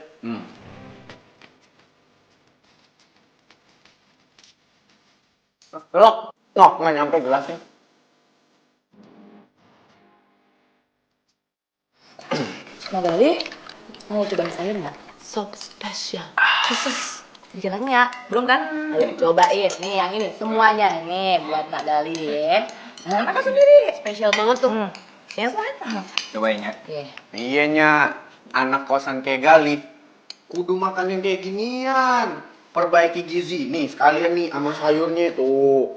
Lok, nggak nyampe gelasnya. Magali, mau cobain sayur nggak? Sop spesial. Khusus. Bilangnya, belum kan? Ayo cobain. Nih yang ini semuanya nih buat Nak Gali ya. Nah, makan sendiri. Spesial banget tuh. Ya kan? Cobain ya. Oke. Iya nya, anak kosan kayak Gali, kudu makan yang kayak ginian. Perbaiki gizi nih sekalian nih sama sayurnya itu.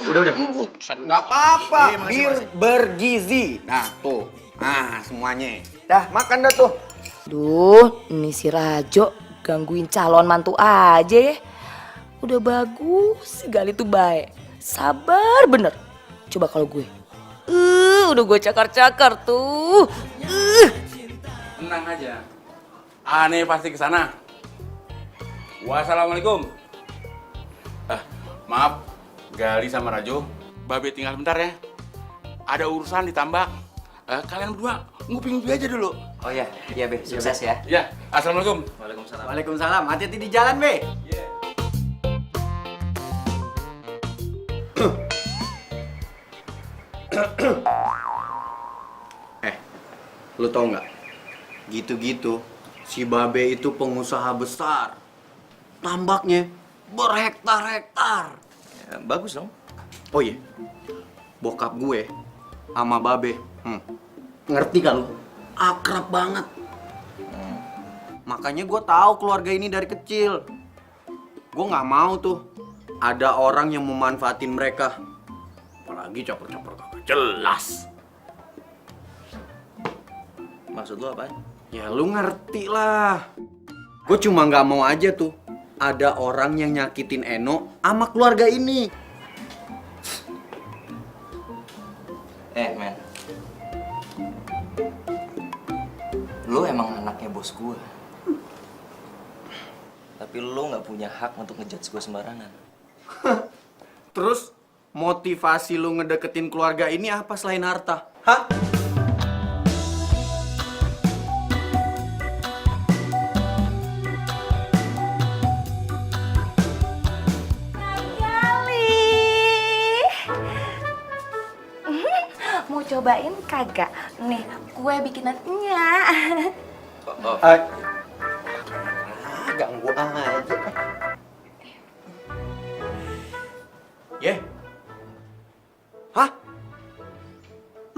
Udah. Nggak apa-apa, bir bergizi. Nah tuh, nah semuanya. Dah makan dah tuh. Duh, ini si Rajo gangguin calon mantu aja ya. Udah bagus, si Gali tuh baik. Sabar bener. Coba kalau gue. Udah gue cakar-cakar tuh. Tenang aja. Aneh pasti ke sana. Wassalamualaikum. Maaf, Gali sama Rajo. Babe tinggal bentar ya. Ada urusan di tambak. Kalian berdua ngupi-ngupi aja dulu. Oh iya, iya Be. Sukses ya. Ya, assalamualaikum. Waalaikumsalam. Waalaikumsalam, hati-hati di jalan be. Lu tau nggak? Gitu-gitu, si Babe itu pengusaha besar. Tambaknya berhektar-hektar. Ya, bagus dong. Oh iya, bokap gue sama Babe, ngerti gak lu? Akrab banget. Makanya gue tahu keluarga ini dari kecil. Gue nggak mau tuh ada orang yang memanfaatin mereka. Apalagi caper-caper kagak jelas. Maksud lo apa? Ya lu ngerti lah. Gue cuma nggak mau aja tuh ada orang yang nyakitin Eno sama keluarga ini. Men. Lo emang anaknya bos gue. Tapi lo nggak punya hak untuk ngejudge gue sembarangan. Terus motivasi lu ngedeketin keluarga ini apa selain harta? Hah? Mau cobain kagak? Nih, kue bikinannya. Ganggu aja. Ye? Hah?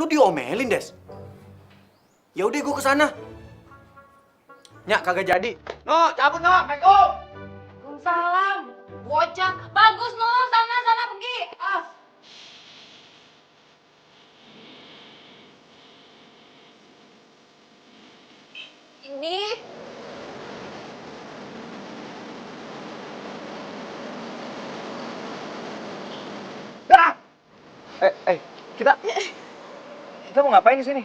Lu diomelin, Des? Ya udah gua kesana. Nyak kagak jadi. No, cabut no, Assalamualaikum. Salam. bocah. Bagus no, sana pergi. Ah. Ini Kita mau ngapain di sini?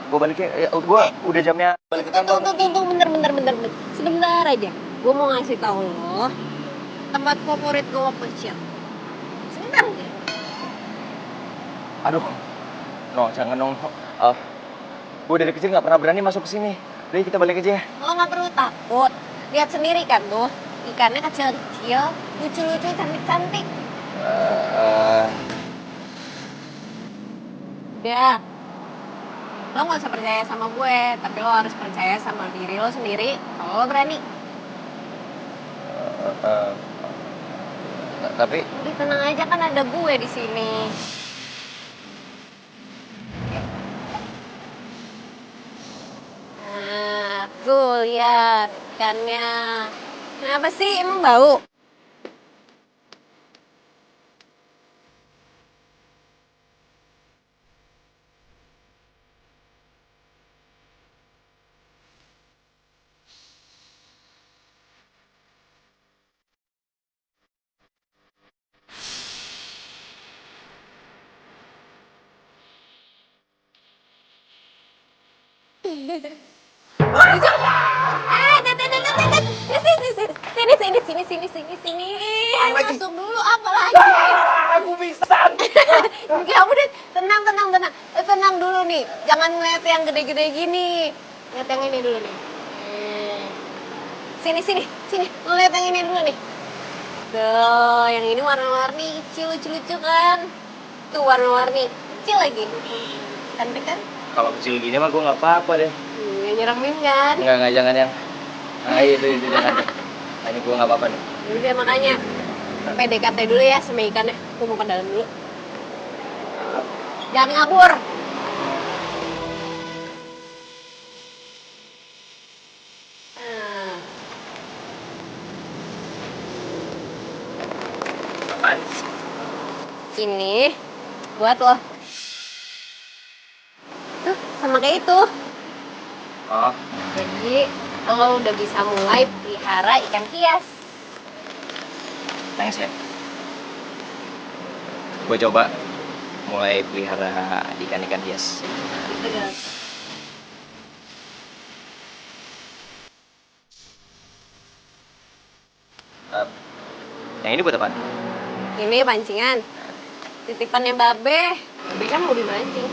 Gue balikin. Gue udah jamnya balik ke kantor. tunggu, bentar. Sebentar aja. Gue mau ngasih tahu lo tempat favorit gue waktu kecil. Sebentar aja. Aduh, no, jangan dong. Gue dari kecil nggak pernah berani masuk ke sini. Udah, kita balik aja ya. Lo nggak perlu takut. Lihat sendiri kan tuh, ikannya kecil-kecil, lucu-lucu, cantik-cantik. Ya, lo nggak usah percaya sama gue, tapi lo harus percaya sama diri lo sendiri. Kalau lo berani. Tapi Udah tenang aja, kan ada gue di sini. Nah, tuh lihat ikannya. Kenapa sih? Emang bau? Sini. Masuk dulu, apa lagi? aku bisa. Ya udah, tenang. Tenang dulu nih. Jangan ngeliat yang gede-gede gini. Lihat yang ini dulu nih. Sini. Lu lihat yang ini dulu nih. Tuh, yang ini warna-warni kecil, lucu-lucu kan? Tuh warna-warni kecil lagi. Cantik kan? Kalau kecil gini mah gue nggak apa-apa deh. Nggak nyeremin kan? Nggak, jangan yang. Nah, itu jangan. Nah, ini gue nggak apa-apa nih. Udah makanya PDKT dulu ya sama ikannya. Gue mau ke dalam dulu. Jangan ngabur. Apaan? Ini buat lo. Tuh, sama kayak itu. Oh, Jadi lo udah bisa mulai pelihara ikan hias. thanks ya. Gue coba mulai pelihara ikan-ikan hias. Gitu dong. Yang ini buat apa? Ini pancingan. Titipannya Babe. Babe kan mau dimancing.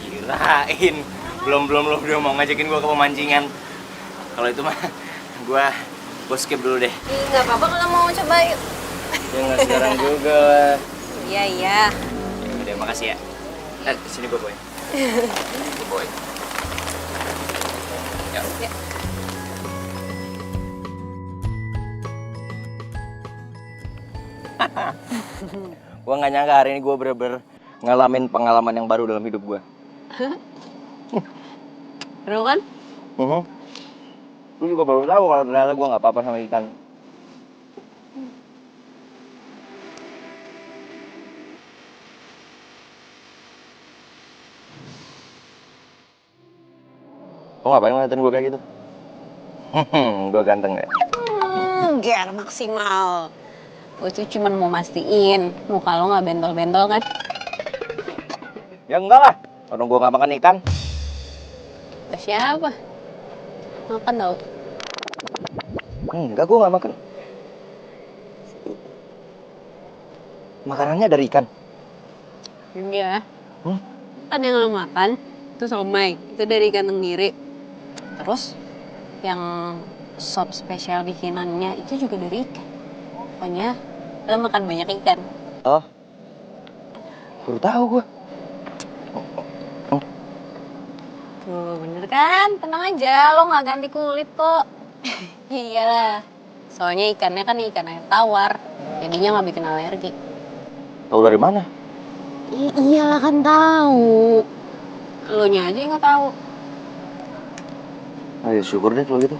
Kirain belum udah mau ngajakin gue ke pemancingan. Kalau itu mah gue skip dulu deh. Nggak apa-apa kalau mau coba yuk. Ya nggak sekarang juga. Iya. Udah, makasih ya. Sini gue boy. Boy. Ya. Gue nggak nyangka hari ini gue bener-bener ngalamin pengalaman yang baru dalam hidup gue. Seru kan? Lu juga baru tahu kalau ternyata gue nggak apa-apa sama ikan. Lo ngapain ngeliatin gue kayak gitu? Gue ganteng ya? Ger maksimal. Gue tuh cuman mau mastiin muka lo nggak bentol-bentol kan? Ya enggak lah, orang gue nggak makan ikan. Terus siapa? Makan tau? Enggak, gue nggak makan. Makanannya dari ikan. Iya. Kan yang lo makan itu somai, itu dari ikan tenggiri. Terus yang sop spesial bikinannya itu juga dari ikan. Pokoknya lo makan banyak ikan. Oh, baru tahu gue. Tuh bener kan? Tenang aja, lo nggak ganti kulit kok. Iyalah, soalnya ikannya kan ikan air tawar, jadinya nggak bikin alergi. Tahu dari mana? Iyalah kan tahu. Lo nya aja yang nggak tahu. Ayo syukur deh kalau gitu.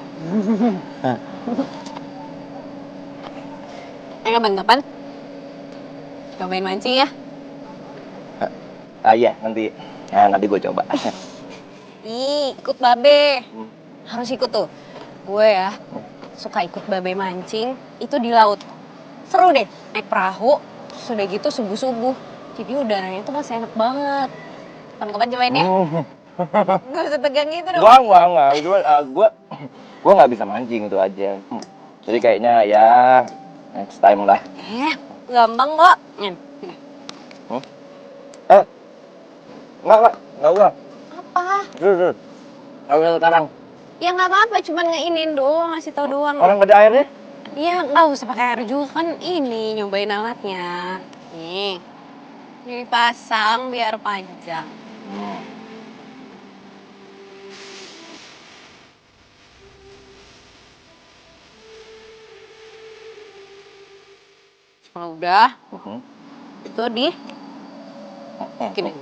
Kapan-kapan cobain mancing ya. Iya, nanti gue coba. Ikut babe. Harus ikut tuh. Gue ya suka ikut babe mancing itu di laut. Seru deh, naik perahu, terus udah gitu subuh-subuh. Jadi udaranya tuh masih enak banget. Kapan-kapan cobain ya. Gak usah tegang gitu dong. Gue nggak bisa mancing itu aja. Jadi kayaknya ya next time lah. Gampang kok. Nggak gua. Apa? Dulu. Ambil sekarang. Ya nggak apa-apa, cuman ngeinin doang, ngasih tau doang. Orang nggak ada airnya? Iya, nggak usah pakai air juga kan ini nyobain alatnya. Nih, dipasang biar panjang. Kalau udah, itu di gini.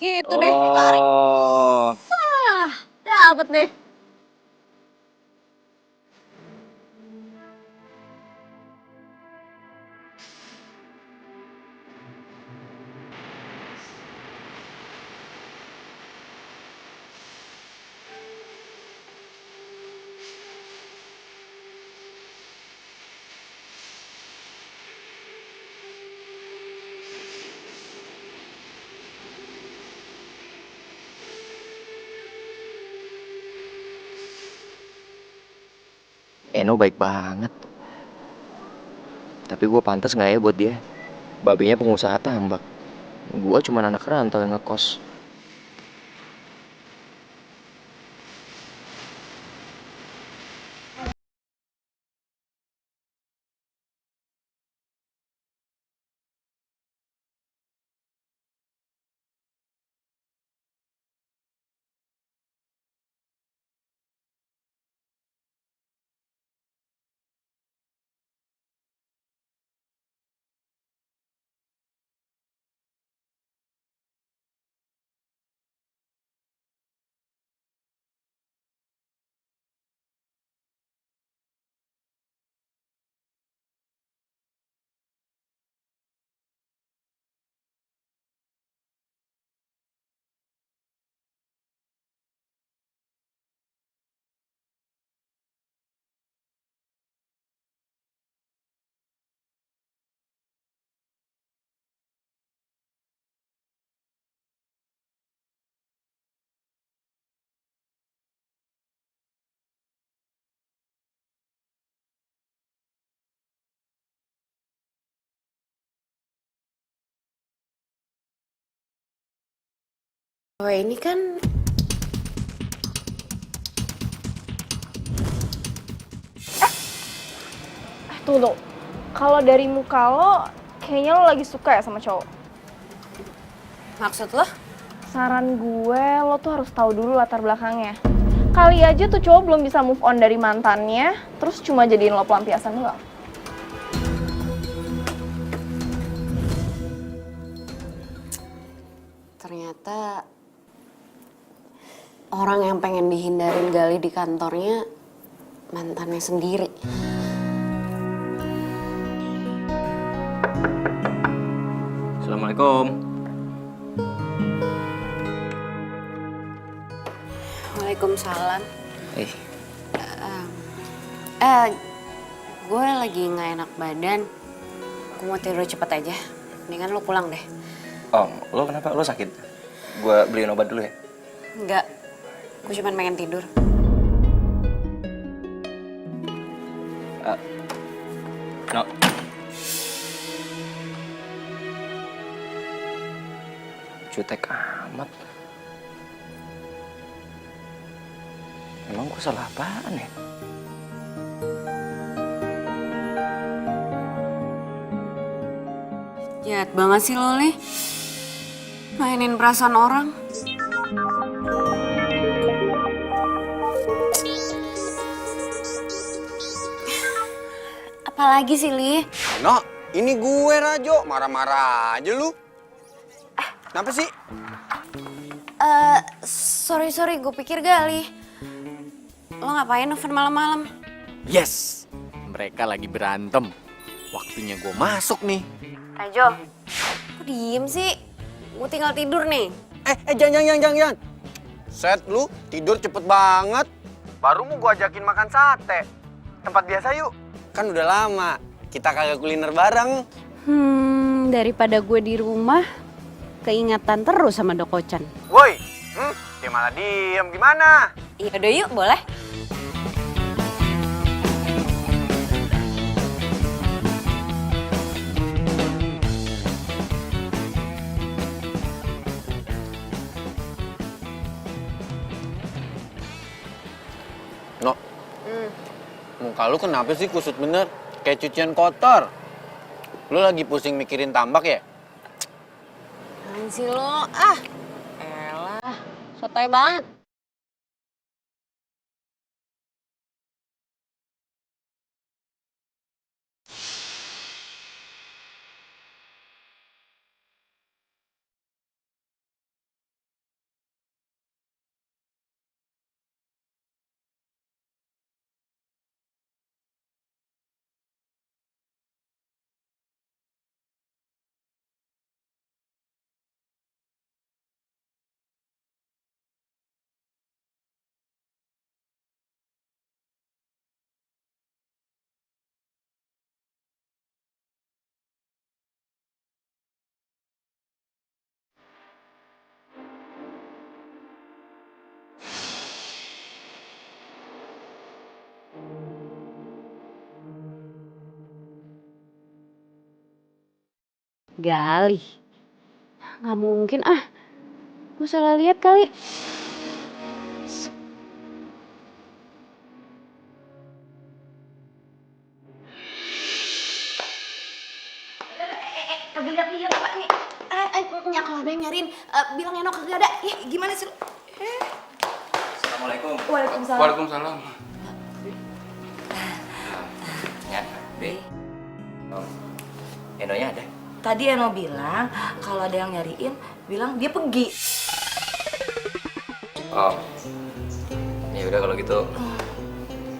Gitu deh, tarik. Oh. Dapet deh. Eno baik banget. Tapi gue pantas nggak ya buat dia? Babenya pengusaha tambak. Gue cuma anak rantau yang ngekos. Oh ini kan Tunggu. Kalau dari muka lo, kayaknya lo lagi suka ya sama cowok. maksud lo? Saran gue, lo tuh harus tahu dulu latar belakangnya. Kali aja tuh cowok belum bisa move on dari mantannya, terus cuma jadiin lo pelampiasan doang. Ternyata orang yang pengen dihindarin Gali di kantornya mantannya sendiri. Assalamualaikum. Waalaikumsalam. Eh, Gue lagi nggak enak badan. Gue mau tidur cepet aja. Mendingan lo pulang deh. oh, lo kenapa? Lo sakit? Gue beliin obat dulu ya. Enggak, gue cuma pengen tidur. No. Jutek amat. Emang gue salah apaan ya? Jahat banget sih lo, Li. Mainin perasaan orang. Apa lagi sih, Li? No, ini gue Rajo, marah-marah aja lu. Kenapa sih? Sorry, gue pikir Gali. Lo ngapain nelfon malam-malam? Yes, mereka lagi berantem. Waktunya gue masuk nih. Rajo, kok diem sih? Gue tinggal tidur nih. Jangan. Set lu, tidur cepet banget. Baru mau gue ajakin makan sate. Tempat biasa yuk. Kan udah lama, kita kagak kuliner bareng. Daripada gue di rumah, keingatan terus sama Dokocan. Woi, dia malah diem, gimana? Iya udah yuk, boleh. No, muka lu kenapa sih kusut bener? Kayak cucian kotor. Lu lagi pusing mikirin tambak ya? Apaan sih lo? Elah, sotoy banget. Gali. Nggak mungkin Gue salah lihat kali. Lihat apa nih? Ya kalau ada yang nyariin, bilang Eno kagak ada. Ih, gimana sih? Assalamualaikum. Waalaikumsalam. Waalaikumsalam. Ya, Be. Enonya ada? Tadi Eno bilang kalau ada yang nyariin, bilang dia pergi. Oh. Ya udah kalau gitu.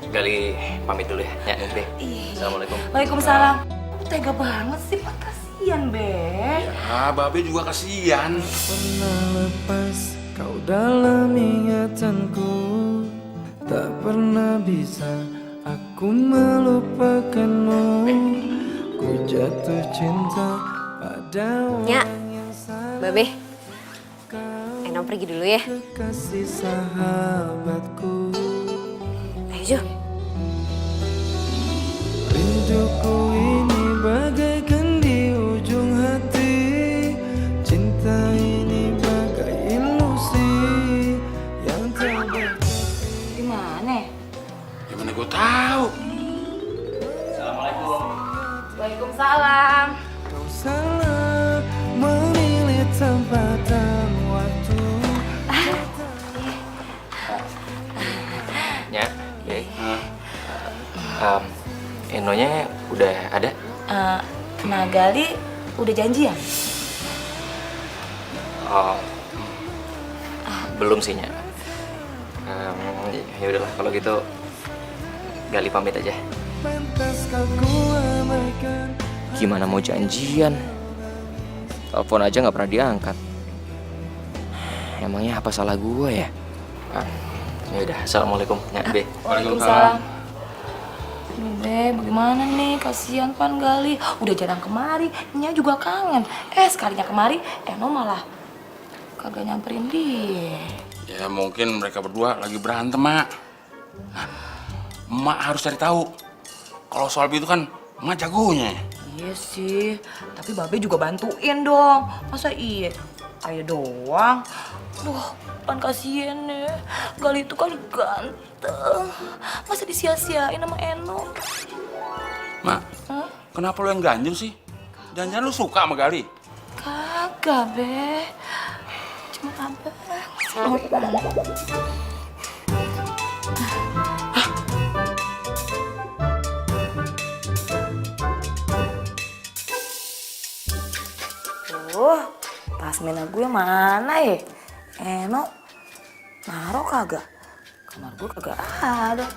Gali pamit dulu ya. Ya, Be. Assalamualaikum. Waalaikumsalam. Tega banget sih, Pak. Kasian, Be. Ya, Babe juga kasihan. Pernah lepas kau dalam ingatanku, tak pernah bisa aku melupakanmu. Ku jatuh cinta pada Ya, orang yang salah. Babe. Eno pergi dulu ya. Kekasih sahabatku, Ayo, Jo. rinduku ini bagaikan di ujung hati. Cinta ini bagai ilusi yang tak Gimana? Gimana gue tahu? Waalaikumsalam. kau salah memilih tempat dan waktu. Ya, Be. Enonya udah ada? Nah, Gali udah janjian? Oh. Belum sih, Nya. Ya udahlah kalau gitu Gali pamit aja. Pantaskah ku abaikan? Gimana mau janjian? Telepon aja nggak pernah diangkat. Emangnya apa salah gue ya? Ya udah, assalamualaikum, Nya, Be. Waalaikumsalam. Aduh, Be, bagaimana nih? Kasihan Pan Gali. Udah jarang kemari, Nya juga kangen. Sekalinya kemari, Eno malah kagak nyamperin dia. Ya mungkin mereka berdua lagi berantem, Mak. Nah, Emak harus cari tahu. Kalau soal itu kan Emak jagonya. Iya sih, tapi Babe juga bantuin dong. Masa iya? Ayo doang. Duh, Pan kasihan ya. Gali itu kan ganteng. Masa disia-siain sama Eno? Mak, kenapa lu yang ganjel sih? Jangan-jangan lu suka sama Gali? Kagak, Be. Cuma abang. Tas Mena gue mana ya? Eno, naruh kagak? Kamar gue kagak ada.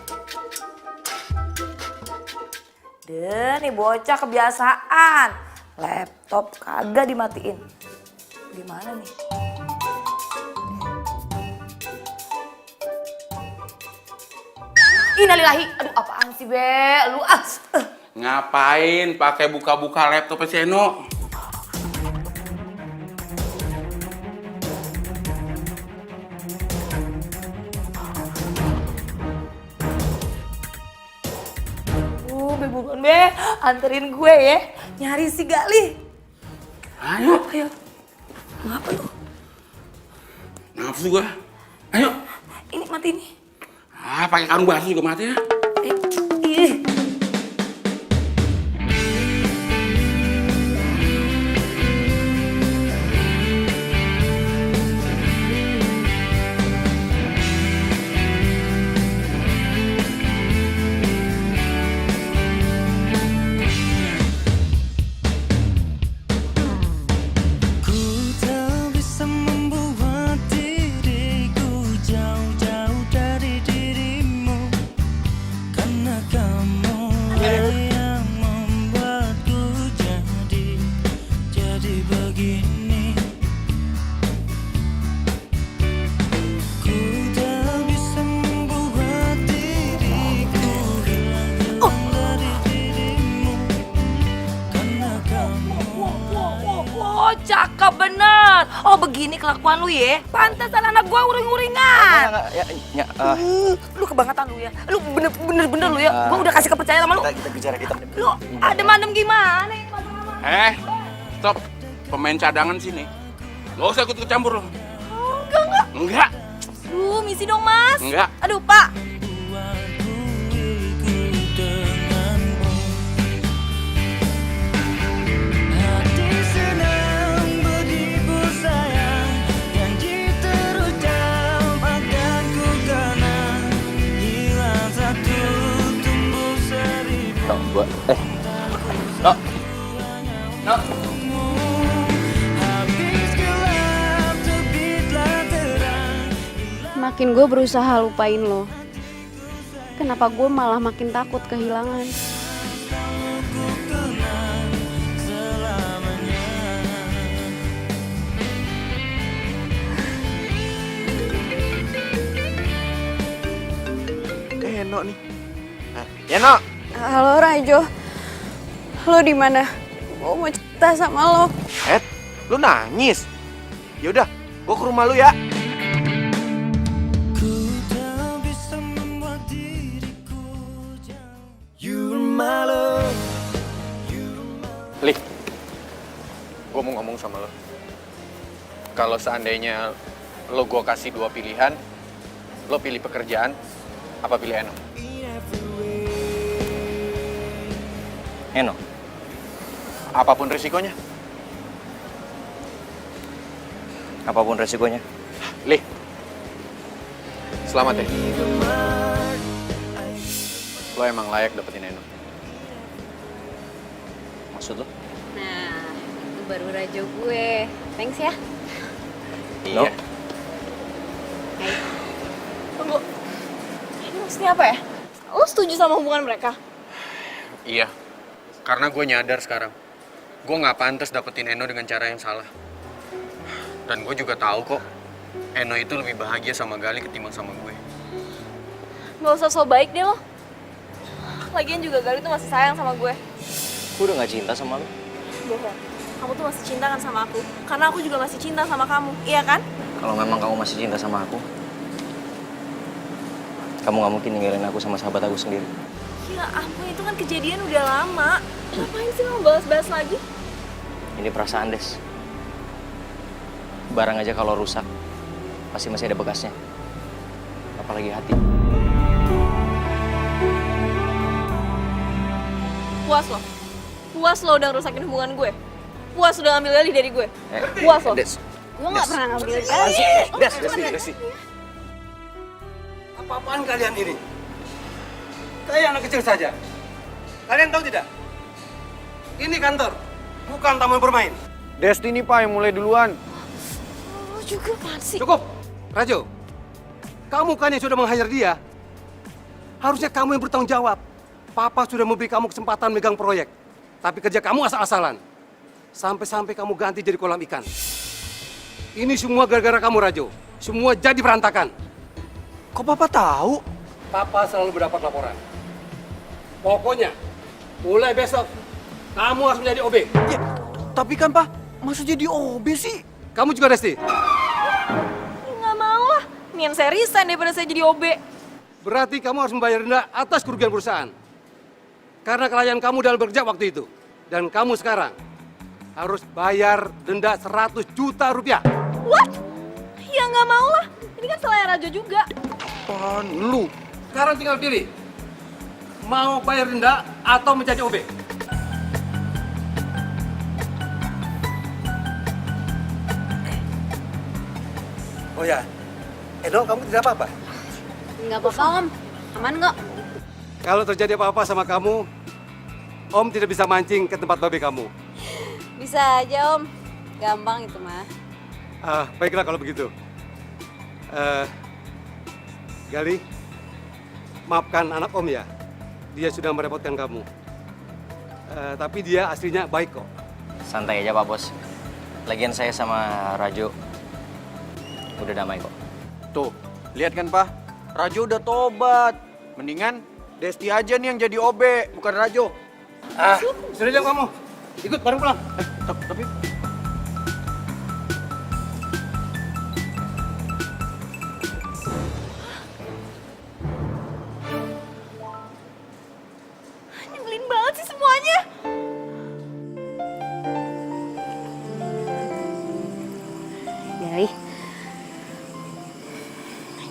Deh, nih bocah kebiasaan. Laptop kagak dimatiin. Gimana nih? Innalillahi. Aduh, apaan sih, Be? Lu Ngapain pakai buka-buka laptopnya si Eno? Be buruan, Be. Anterin gue ya. Nyari si Gali. Ayo. Ayo. Ngapa lu? Nafsu gua. Ayo. Ini mati nih. Pakai karung batu juga mati ya. Ih. Ku tak bisa membuat diriku jauh-jauh dari dirimu, karena kamu yang membuatku jadi begini. Ku tak bisa membuat diriku hilang dari dirimu, karena kamu. Oh, cakep bener. Oh, begini kelakuan lu ya. Pantesan anak gua uring-uringan. Lu kebangetan lu ya. Lu bener-bener lu ya. Gua udah kasih kepercayaan sama lu. Kita bicara kita. Lu adem-adem gimana? Stop. Pemain cadangan sini. Gak usah ikut campur lo. Enggak. Enggak. Lu misi dong, Mas. Enggak. Aduh, Pak. Hati senang berhibur sayang, janji terus dalam akan ku kenang, hilang satu tumbuh seribu. Habis gelap terbitlah terang. Makin gue berusaha lupain lo. Kenapa gue malah makin takut kehilangan? Eno nih. Eno. Halo Rajo, lo di mana? Gue mau cerita sama lo. Lu nangis? Yaudah, gua ke rumah lu ya. Ku tak bisa membuat diriku jauh. You're my love. Lih, gue mau ngomong sama lo. Kalau seandainya lo gue kasih dua pilihan, lo pilih pekerjaan, apa pilih Eno? Eno. Apapun risikonya. Apapun resikonya. Lih, selamat ya. Lo emang layak dapetin Eno. Maksud lo? Nah, itu baru Rajo gue. Thanks ya. Iya. Hai. Tunggu. Ini maksudnya apa ya? Lo setuju sama hubungan mereka? Iya, karena gue nyadar sekarang. Gue nggak pantas dapetin Eno dengan cara yang salah. Dan gue juga tahu kok, Eno itu lebih bahagia sama Gali ketimbang sama gue. Gak usah so baik deh lo. Lagian juga Gali tuh masih sayang sama gue. Gue udah gak cinta sama lo. Bohong. Kamu tuh masih cinta kan sama aku. Karena aku juga masih cinta sama kamu. Iya kan? Kalau memang kamu masih cinta sama aku, kamu gak mungkin ninggalin aku sama sahabat aku sendiri. Ya ampun, itu kan kejadian udah lama. Ngapain sih lo bahas-bahas lagi? Ini perasaan, Des. Barang aja kalau rusak, pasti masih ada bekasnya. Apalagi hati. Puas lo? Puas lo udah ngerusakin hubungan gue? Puas udah ngambil Gali dari gue? Puas lo? Des. Gue gak pernah ngambil Des. Apa-apaan kalian ini? Kayak anak kecil saja. Kalian tahu tidak? Ini kantor, bukan taman bermain. Destiny Pak yang mulai duluan. Lu juga apaan sih? Cukup, Rajo. Kamu kan yang sudah meng-hire dia. Harusnya kamu yang bertanggung jawab. Papa sudah memberi kamu kesempatan megang proyek. Tapi kerja kamu asal-asalan. Sampai-sampai kamu ganti jadi kolam ikan. Ini semua gara-gara kamu, Rajo. Semua jadi berantakan. Kok Papa tahu? Papa selalu mendapat laporan. Pokoknya, mulai besok, kamu harus menjadi OB. Ya, tapi kan Pak, masa jadi OB sih? Kamu juga, Desti. Nggak mau lah. Nian saya resign daripada saya jadi OB. Berarti kamu harus membayar denda atas kerugian perusahaan. Karena kelalaian kamu dalam bekerja waktu itu. Dan kamu sekarang harus bayar denda 100 juta rupiah. What? Ya nggak mau lah. Ini kan salahnya Rajo juga. Apaan lu? Sekarang tinggal pilih. Mau bayar denda atau menjadi OB? Oh ya, Edo, kamu tidak apa-apa? Nggak apa-apa, Om. Aman kok. Kalau terjadi apa-apa sama kamu, Om tidak bisa mancing ke tempat babe kamu. Bisa aja, Om. Gampang itu mah. Baiklah kalau begitu. Gali, maafkan anak Om ya. Dia sudah merepotkan kamu. Tapi dia aslinya baik kok. Santai aja Pak Bos. Lagian saya sama Rajo udah damai kok. Tuh, lihat kan Pak? Rajo udah tobat. Mendingan Desti aja nih yang jadi OB, bukan Rajo. Sudah jam kamu. Ikut bareng pulang. Tapi Nyebelin banget sih semuanya. Gali.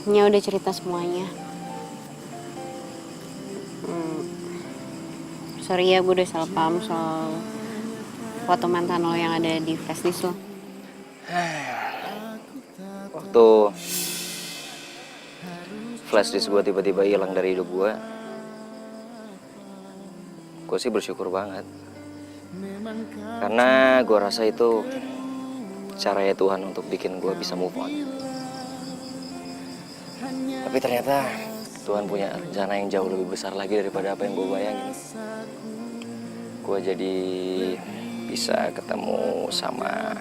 Nya udah cerita semuanya. Sorry ya, gue udah salah paham soal foto mantan lo yang ada di flashdisk lo. Waktu flashdisk gue tiba-tiba hilang dari hidup gue sih bersyukur banget. Karena gue rasa itu caranya Tuhan untuk bikin gue bisa move on. Tapi ternyata Tuhan punya rencana yang jauh lebih besar lagi daripada apa yang gue bayangin. Gue jadi bisa ketemu sama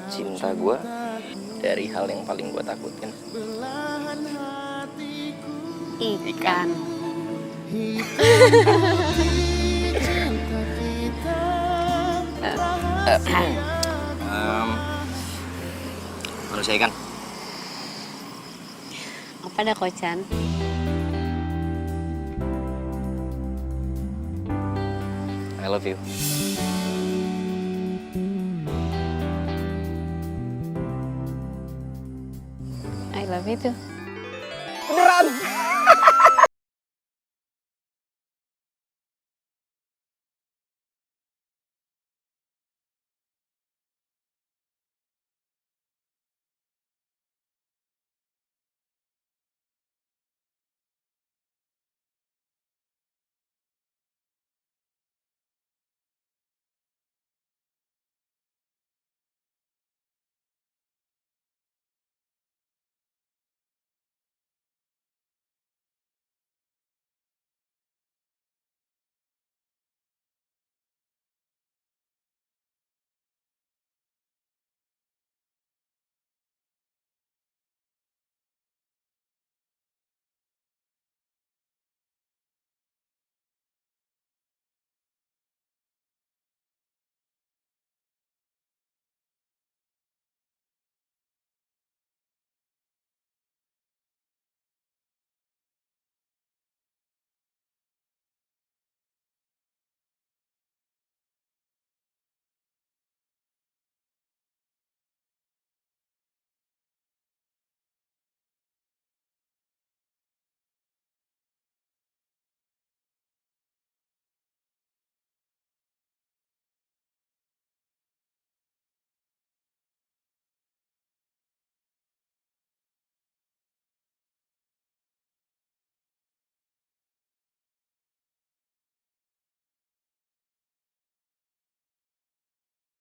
cinta gue dari hal yang paling gue takutin. Ikan. Manusia ikan. Apa dah Kocan? I love you. I love you too. Beneran?